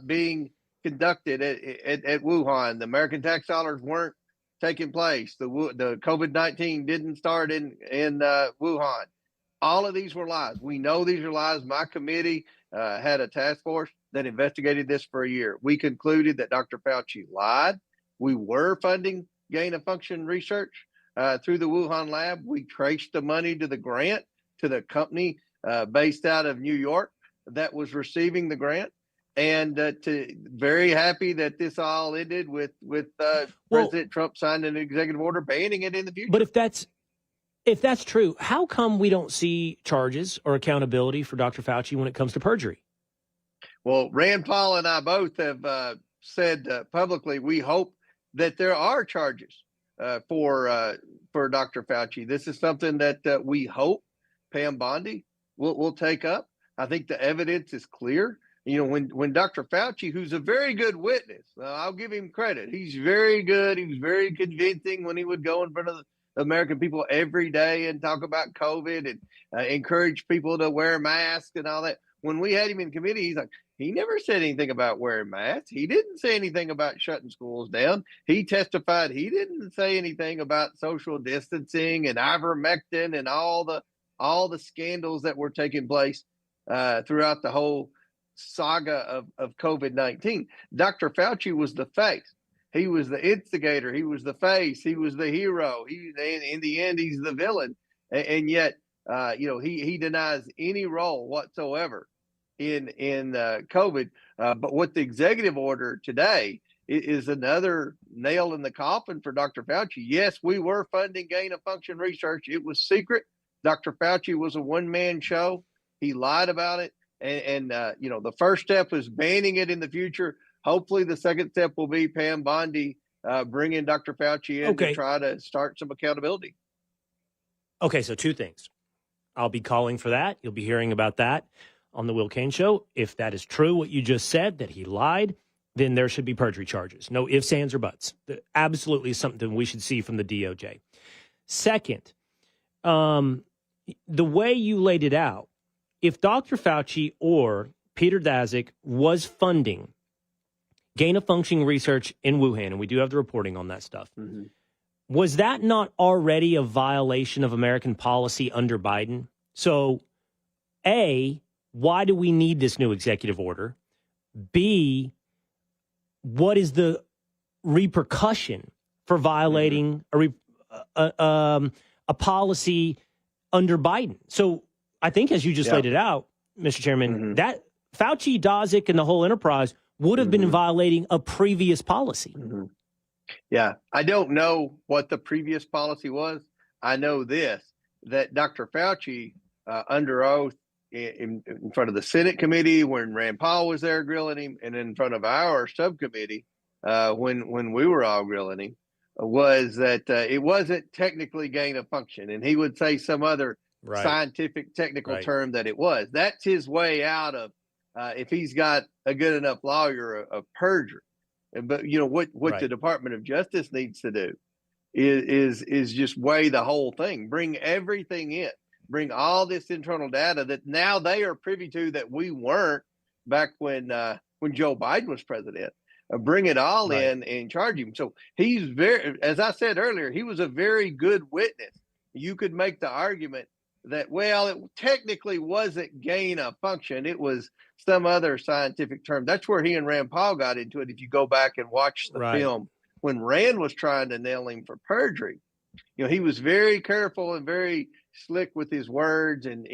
Speaker 7: being conducted at Wuhan, the American tax dollars weren't taking place. The COVID-19 didn't start in Wuhan. All of these were lies. We know these are lies. My committee had a task force that investigated this for a year. We concluded that Dr. Fauci lied. We were funding gain-of-function research through the Wuhan lab. We traced the money to the grant, to the company based out of New York that was receiving the grant. And very happy that this all ended with President Trump signing an executive order banning it in the future.
Speaker 1: But if that's true, how come we don't see charges or accountability for Dr. Fauci when it comes to perjury?
Speaker 7: Well, Rand Paul and I both have said publicly we hope that there are charges for Dr. Fauci. This is something that we hope Pam Bondi will take up. I think the evidence is clear. You know, when Dr. Fauci, who's a very good witness, I'll give him credit. He's very good. He was very convincing when he would go in front of the American people every day and talk about COVID and encourage people to wear masks and all that. When we had him in committee, he's like, he never said anything about wearing masks. He didn't say anything about shutting schools down. He testified he didn't say anything about social distancing and ivermectin and all the scandals that were taking place throughout the whole saga of COVID-19. Dr. Fauci was the face. He was the instigator. He was the face. He was the hero. In the end, he's the villain. And yet, he denies any role whatsoever in COVID. But what the executive order today is another nail in the coffin for Dr. Fauci. Yes, we were funding gain of function research. It was secret. Dr. Fauci was a one-man show. He lied about it. And the first step is banning it in the future. Hopefully the second step will be Pam Bondi bringing Dr. Fauci in to try to start some accountability.
Speaker 1: Okay, so two things. I'll be calling for that. You'll be hearing about that on the Will Cain Show. If that is true, what you just said, that he lied, then there should be perjury charges. No ifs, ands, or buts. Absolutely something we should see from the DOJ. Second, the way you laid it out, if Dr. Fauci or Peter Daszak was funding gain-of-function research in Wuhan, and we do have the reporting on that stuff, was that not already a violation of American policy under Biden? So, A, why do we need this new executive order? B, what is the repercussion for violating a policy under Biden? So I think as you just laid it out, Mr. Chairman, that Fauci, Daszak, and the whole enterprise would have been violating a previous policy.
Speaker 7: Yeah, I don't know what the previous policy was. I know this, that Dr. Fauci, under oath in front of the Senate committee when Rand Paul was there grilling him, and in front of our subcommittee when we were all grilling him, was that it wasn't technically gain of function. And he would say some other scientific technical term that it was. That's his way out of, if he's got a good enough lawyer, of perjury. But you know what the Department of Justice needs to do is just weigh the whole thing, bring everything in, bring all this internal data that now they are privy to that we weren't back when Joe Biden was president. Bring it all in and charge him. So he's as I said earlier, he was a very good witness. You could make the argument that, well, it technically wasn't gain of function. It was some other scientific term. That's where he and Rand Paul got into it. If you go back and watch the film, when Rand was trying to nail him for perjury, you know, he was very careful and very slick with his words. And,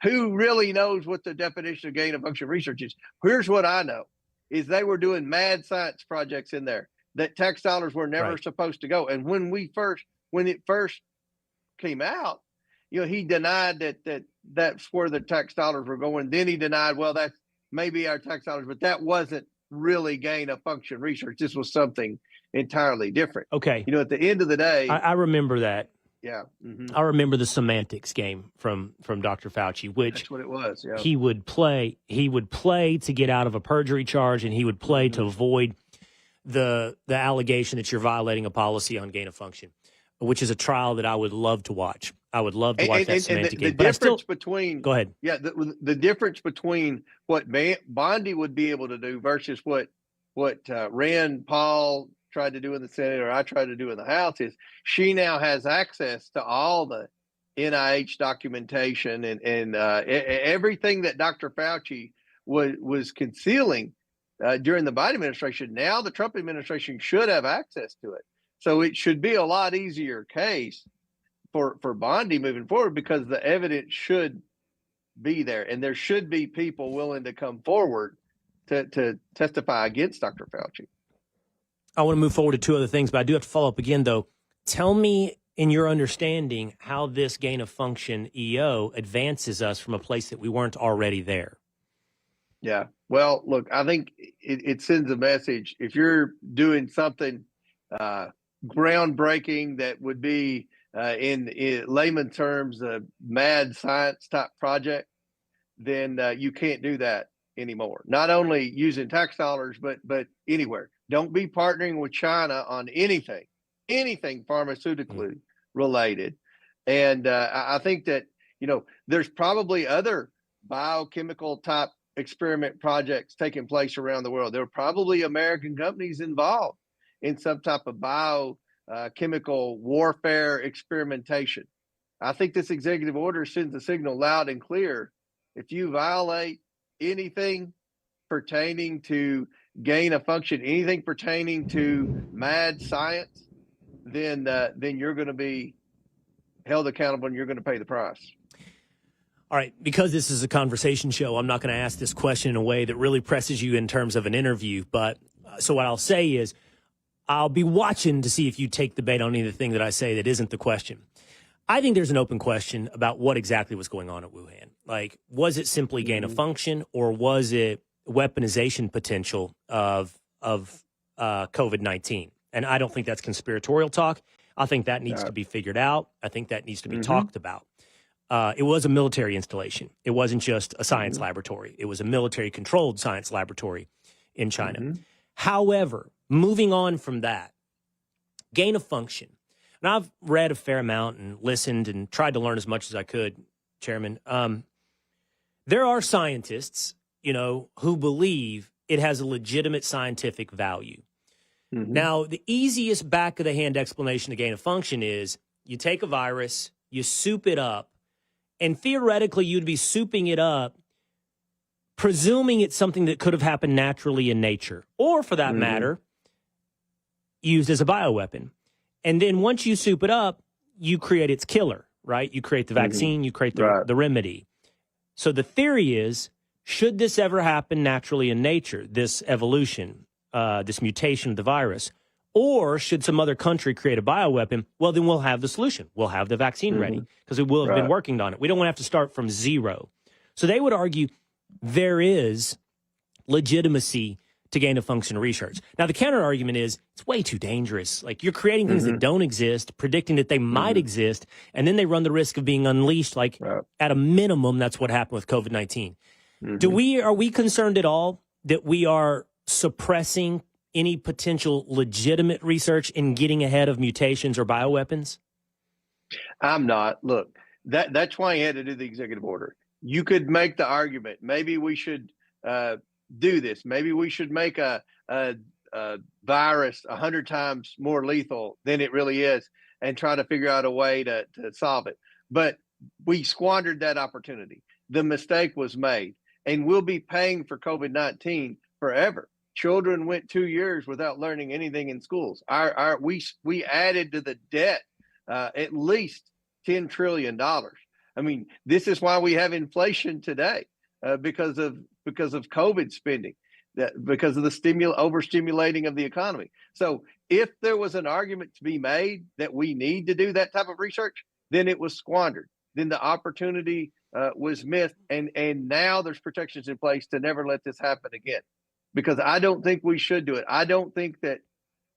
Speaker 7: who really knows what the definition of gain of function research is? Here's what I know is they were doing mad science projects in there that tax dollars were never supposed to go. And when it first came out, he denied that's where the tax dollars were going. Then he denied, well, that's maybe our tax dollars, but that wasn't really gain of function research. This was something entirely different.
Speaker 1: Okay.
Speaker 7: At the end of the day,
Speaker 1: I remember that.
Speaker 7: Yeah.
Speaker 1: I remember the semantics game from Dr. Fauci, which
Speaker 7: that's what it was. Yeah.
Speaker 1: He would play to get out of a perjury charge, and he would play to avoid the allegation that you're violating a policy on gain of function, which is a trial that I would love to watch. I would love to watch that semantic game.
Speaker 7: The difference between
Speaker 1: go ahead.
Speaker 7: Yeah, the difference between what Bondi would be able to do versus what Rand Paul tried to do in the Senate or I tried to do in the House is she now has access to all the NIH documentation and everything that Dr. Fauci was concealing during the Biden administration. Now the Trump administration should have access to it. So it should be a lot easier case for Bondi moving forward because the evidence should be there and there should be people willing to come forward to testify against Dr. Fauci.
Speaker 1: I want to move forward to two other things, but I do have to follow up again, though. Tell me, in your understanding, how this gain of function EO advances us from a place that we weren't already there.
Speaker 7: Yeah. Well, look, I think it sends a message. If you're doing something groundbreaking that would be, in layman terms, a mad science type project, then you can't do that anymore. Not only using tax dollars, but anywhere. Don't be partnering with China on anything pharmaceutically related. And I think that, there's probably other biochemical type experiment projects taking place around the world. There are probably American companies involved in some type of biochemical warfare experimentation. I think this executive order sends a signal loud and clear. If you violate anything pertaining to gain of function, anything pertaining to mad science, then you're going to be held accountable and you're going to pay the price.
Speaker 1: All right, because this is a conversation show, I'm not going to ask this question in a way that really presses you in terms of an interview. But so what I'll say is I'll be watching to see if you take the bait on anything that I say that isn't the question. I think there's an open question about what exactly was going on at Wuhan. Like, was it simply gain of function or was it weaponization potential of COVID-19? And I don't think that's conspiratorial talk. I think that needs to be figured out. I think that needs to be talked about. It was a military installation. It wasn't just a science laboratory. It was a military-controlled science laboratory in China. However, moving on from that, gain of function. And I've read a fair amount and listened and tried to learn as much as I could, Chairman. There are scientists, who believe it has a legitimate scientific value. Now, the easiest back-of-the-hand explanation of gain of function is you take a virus, you soup it up, and theoretically you'd be souping it up, presuming it's something that could have happened naturally in nature, or for that matter, used as a bioweapon. And then once you soup it up, you create its killer, right? You create the vaccine, you create the remedy. So the theory is, should this ever happen naturally in nature, this evolution, this mutation of the virus, or should some other country create a bioweapon, well, then we'll have the solution. We'll have the vaccine ready because we will have been working on it. We don't want to have to start from zero. So they would argue there is legitimacy to gain of function research. Now, the counter argument is it's way too dangerous. Like, you're creating things that don't exist, predicting that they might exist, and then they run the risk of being unleashed. Like, at a minimum, that's what happened with COVID-19. Are we concerned at all that we are suppressing any potential legitimate research in getting ahead of mutations or bioweapons?
Speaker 7: I'm not. Look, that's why he had to do the executive order. You could make the argument, maybe we should do this. Maybe we should make a virus 100 times more lethal than it really is and try to figure out a way to solve it. But we squandered that opportunity. The mistake was made, and we'll be paying for COVID-19 forever. Children went 2 years without learning anything in schools. We added to the debt at least $10 trillion. I mean, this is why we have inflation today, because of COVID spending, because of the overstimulating of the economy. So if there was an argument to be made that we need to do that type of research, then it was squandered. Then the opportunity was missed, and now there's protections in place to never let this happen again. Because I don't think we should do it. I don't think that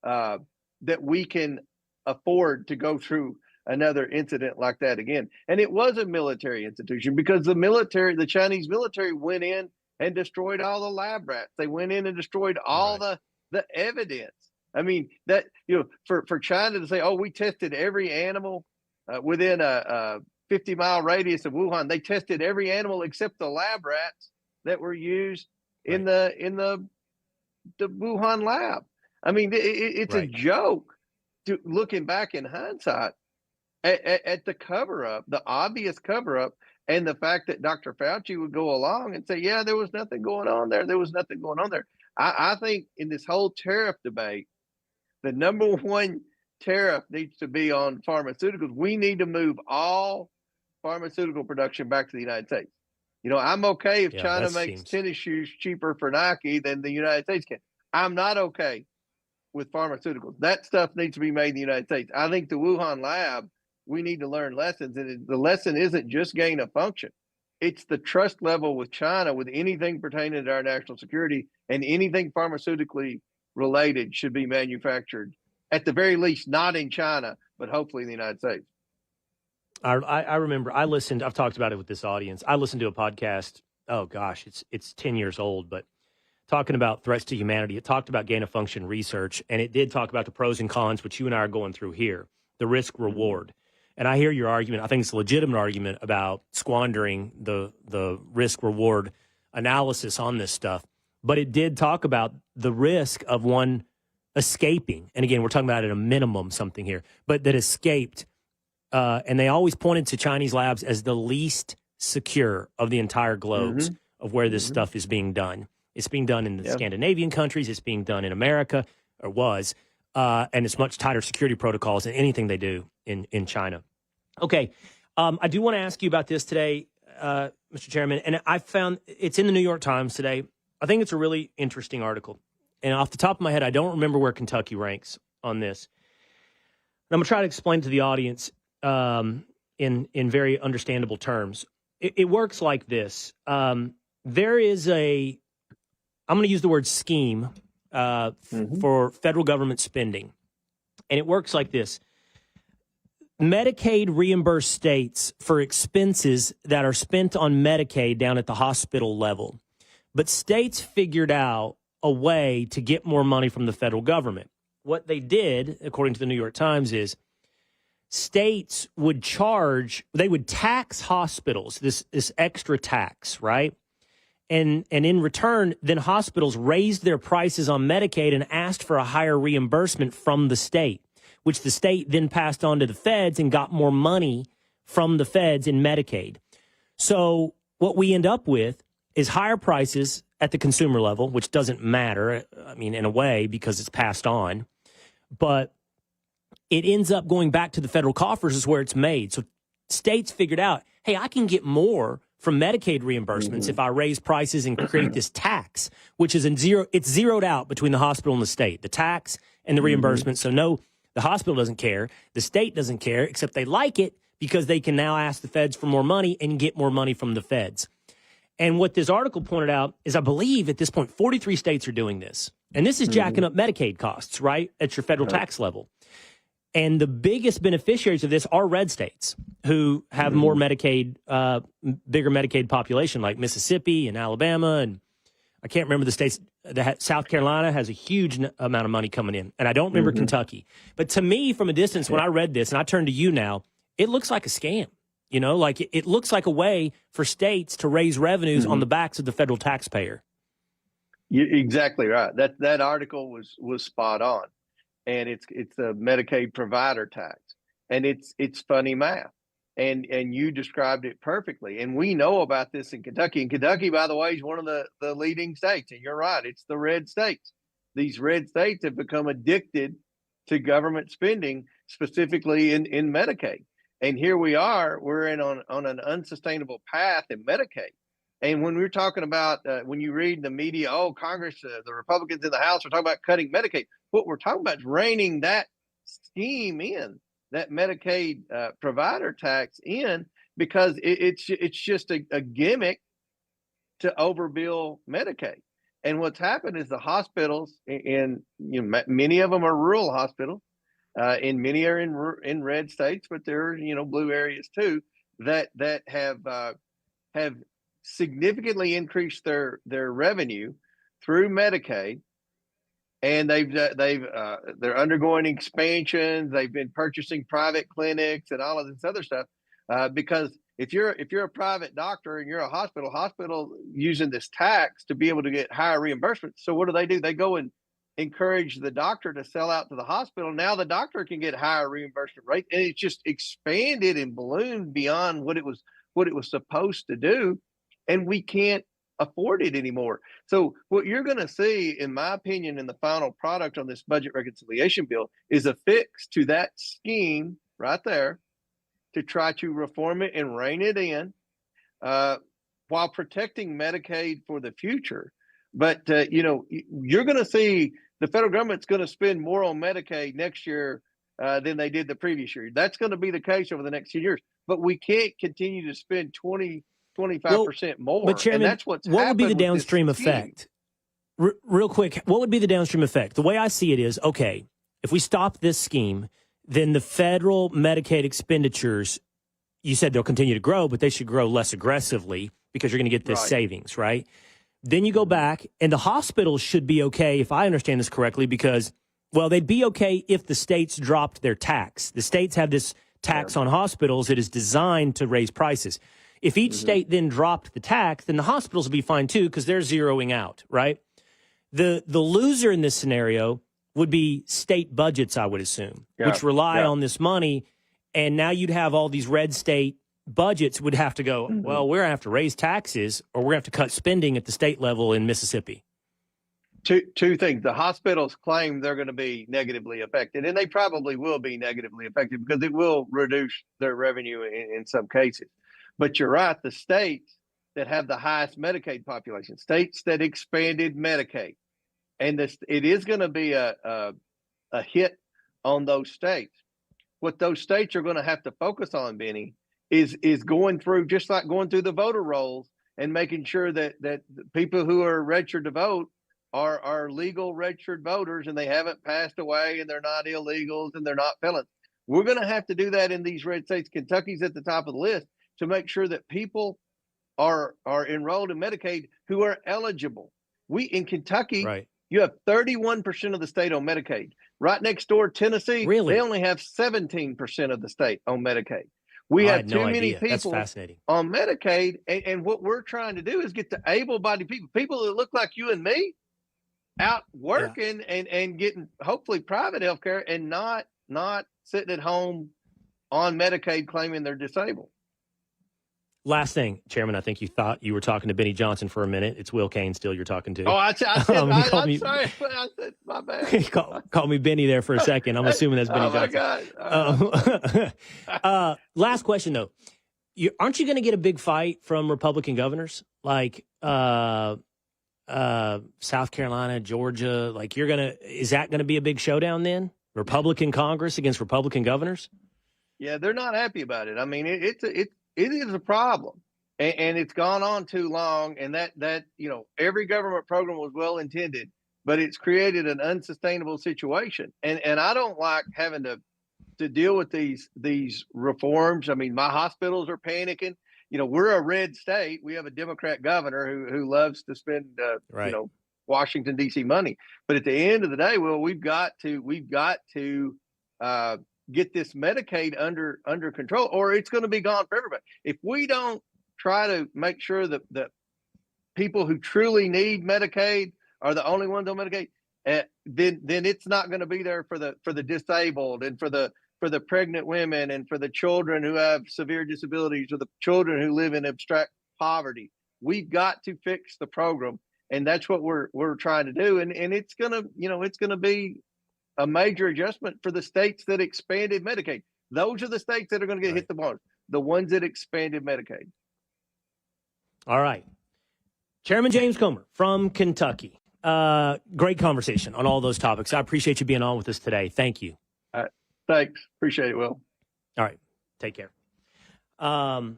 Speaker 7: that we can afford to go through another incident like that again. And it was a military institution because the Chinese military went in and destroyed all the lab rats. They went in and destroyed all the evidence. I mean, that, for China to say, oh, we tested every animal within a 50-mile radius of Wuhan, they tested every animal except the lab rats that were used in the Wuhan lab. I mean, it's a joke. Looking back in hindsight at the cover-up, the obvious cover-up, and the fact that Dr. Fauci would go along and say, yeah, there was nothing going on there. There was nothing going on there. I think in this whole tariff debate, the number one tariff needs to be on pharmaceuticals. We need to move all pharmaceutical production back to the United States. I'm okay if China makes tennis shoes cheaper for Nike than the United States can. I'm not okay with pharmaceuticals. That stuff needs to be made in the United States. I think the Wuhan lab, we need to learn lessons. And the lesson isn't just gain of function. It's the trust level with China with anything pertaining to our national security, and anything pharmaceutically related should be manufactured, at the very least, not in China, but hopefully in the United States.
Speaker 1: I remember I've talked about it with this audience. I listened to a podcast. Oh gosh, it's 10 years old, but talking about threats to humanity. It talked about gain of function research, and it did talk about the pros and cons, which you and I are going through here, the risk reward. And I hear your argument. I think it's a legitimate argument about squandering the risk reward analysis on this stuff. But it did talk about the risk of one escaping. And again, we're talking about at a minimum something here, but that escaped. And they always pointed to Chinese labs as the least secure of the entire globes of where this stuff is being done. It's being done in the Scandinavian countries. It's being done in America, or was. And it's much tighter security protocols than anything they do in China. Okay. I do want to ask you about this today, Mr. Chairman. And I found it's in the New York Times today. I think it's a really interesting article. And off the top of my head, I don't remember where Kentucky ranks on this. And I'm going to try to explain to the audience in very understandable terms. It works like this. There is I'm going to use the word scheme for federal government spending. And it works like this. Medicaid reimbursed states for expenses that are spent on Medicaid down at the hospital level. But states figured out a way to get more money from the federal government. What they did, according to the New York Times, is states would tax hospitals, this extra tax, right? And in return, then hospitals raised their prices on Medicaid and asked for a higher reimbursement from the state, which the state then passed on to the feds and got more money from the feds in Medicaid. So what we end up with is higher prices at the consumer level, which doesn't matter, I mean, in a way, because it's passed on. But it ends up going back to the federal coffers is where it's made. So states figured out, hey, I can get more from Medicaid reimbursements if I raise prices and create this tax, which is it's zeroed out between the hospital and the state, the tax and the reimbursement. So no, the hospital doesn't care. The state doesn't care, except they like it because they can now ask the feds for more money and get more money from the feds. And what this article pointed out is, I believe at this point, 43 states are doing this. And this is jacking up Medicaid costs, right, at your federal tax level. And the biggest beneficiaries of this are red states who have more Medicaid, bigger Medicaid population, like Mississippi and Alabama. And I can't remember the states. South Carolina has a huge amount of money coming in. And I don't remember Kentucky. But to me, from a distance, when I read this, and I turn to you now, it looks like a scam. You know, like it looks like a way for states to raise revenues on the backs of the federal taxpayer.
Speaker 7: You're exactly right. That article was spot on, and it's a Medicaid provider tax, and it's funny math, and you described it perfectly. And we know about this in Kentucky. And Kentucky, by the way, is one of the leading states. And you're right, it's the red states. These red states have become addicted to government spending, specifically in Medicaid. And here we are, we're on an unsustainable path in Medicaid. And when we're talking about, when you read in the media, Congress, the Republicans in the House are talking about cutting Medicaid, what we're talking about is reining that scheme in, that Medicaid provider tax in, because it's just a gimmick to overbill Medicaid. And what's happened is the hospitals, and many of them are rural hospitals, and many are in red states, but there are blue areas too that have significantly increased their revenue through Medicaid, and they're undergoing expansions. They've been purchasing private clinics and all of this other stuff because if you're a private doctor and you're a hospital using this tax to be able to get higher reimbursement. So what do? They go and encourage the doctor to sell out to the hospital. Now the doctor can get higher reimbursement rate, and it's just expanded and ballooned beyond what it was supposed to do, and we can't afford it anymore. So what you're going to see, in my opinion, in the final product on this budget reconciliation bill is a fix to that scheme right there to try to reform it and rein it in while protecting Medicaid for the future. But, you're going to see the federal government's going to spend more on Medicaid next year than they did the previous year. That's going to be the case over the next few years. But we can't continue to spend 25% more.
Speaker 1: But Chairman,
Speaker 7: and that's what
Speaker 1: would be the downstream effect? Real quick, what would be the downstream effect? The way I see it is, okay, if we stop this scheme, then the federal Medicaid expenditures, you said they'll continue to grow, but they should grow less aggressively because you're going to get this savings, right? Then you go back, and the hospitals should be okay, if I understand this correctly, because, well, they'd be okay if the states dropped their tax. The states have this tax on hospitals that is designed to raise prices. If each state then dropped the tax, then the hospitals would be fine too, because they're zeroing out, right? The loser in this scenario would be state budgets, I would assume, which rely on this money. And now you'd have all these red state budgets would have to go, well, we're going to have to raise taxes, or we're going to have to cut spending at the state level in Mississippi.
Speaker 7: Two things. The hospitals claim they're going to be negatively affected, and they probably will be negatively affected because it will reduce their revenue in some cases. But you're right, the states that have the highest Medicaid population, states that expanded Medicaid, and it is going to be a hit on those states. What those states are going to have to focus on, Benny, is going through, just like going through the voter rolls and making sure that people who are registered to vote are legal registered voters, and they haven't passed away, and they're not illegals, and they're not felons. We're going to have to do that in these red states. Kentucky's at the top of the list to make sure that people are enrolled in Medicaid who are eligible. In Kentucky,
Speaker 1: right.
Speaker 7: You have 31% of the state on Medicaid. Right next door, Tennessee,
Speaker 1: Really?
Speaker 7: They only have 17% of the state on Medicaid. We have too many people on Medicaid, and what we're trying to do is get the able-bodied people that look like you and me, out working and getting hopefully private health care and not sitting at home on Medicaid claiming they're disabled.
Speaker 1: Last thing, Chairman, I think you thought you were talking to Benny Johnson for a minute. It's Will Cain still you're talking to.
Speaker 7: Oh, I said, I'm sorry. I said, my bad.
Speaker 1: Call me Benny there for a second. I'm assuming that's Benny Johnson.
Speaker 7: Oh, my
Speaker 1: God. Last question, though. Aren't you going to get a big fight from Republican governors? Like South Carolina, Georgia? Like is that going to be a big showdown then? Republican Congress against Republican governors?
Speaker 7: Yeah, they're not happy about it. I mean, it is a problem, and it's gone on too long. And that every government program was well intended, but it's created an unsustainable situation. And I don't like having to deal with these reforms. I mean, my hospitals are panicking. We're a red state. We have a Democrat governor who loves to spend Washington D.C. money. But at the end of the day, well, we've got to get this Medicaid under control, or it's going to be gone for everybody. If we don't try to make sure that people who truly need Medicaid are the only ones on Medicaid, then it's not going to be there for the disabled and for the pregnant women and for the children who have severe disabilities or the children who live in abstract poverty. We've got to fix the program, and that's what we're trying to do. And it's gonna be a major adjustment for the states that expanded Medicaid. Those are the states that are going to get hit the most, the ones that expanded Medicaid.
Speaker 1: All right. Chairman James Comr from Kentucky. Great conversation on all those topics. I appreciate you being on with us today. Thank you.
Speaker 7: Thanks. Appreciate it, Will.
Speaker 1: All right. Take care. I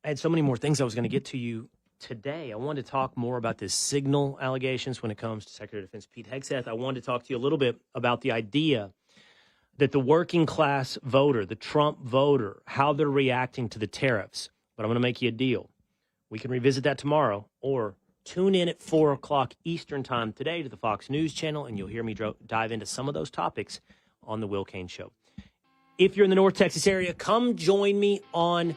Speaker 1: had so many more things I was going to get to you today. I wanted to talk more about this signal allegations when it comes to Secretary of Defense Pete Hegseth. I wanted to talk to you a little bit about the idea that the working class voter, the Trump voter, how they're reacting to the tariffs. But I'm going to make you a deal. We can revisit that tomorrow, or tune in at 4 o'clock Eastern time today to the Fox News channel, and you'll hear me dive into some of those topics on the Will Cain Show. If you're in the North Texas area, come join me on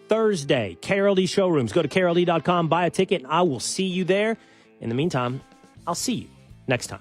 Speaker 1: Thursday, KRLD showrooms. Go to KRLD.com, buy a ticket, and I will see you there. In the meantime, I'll see you next time.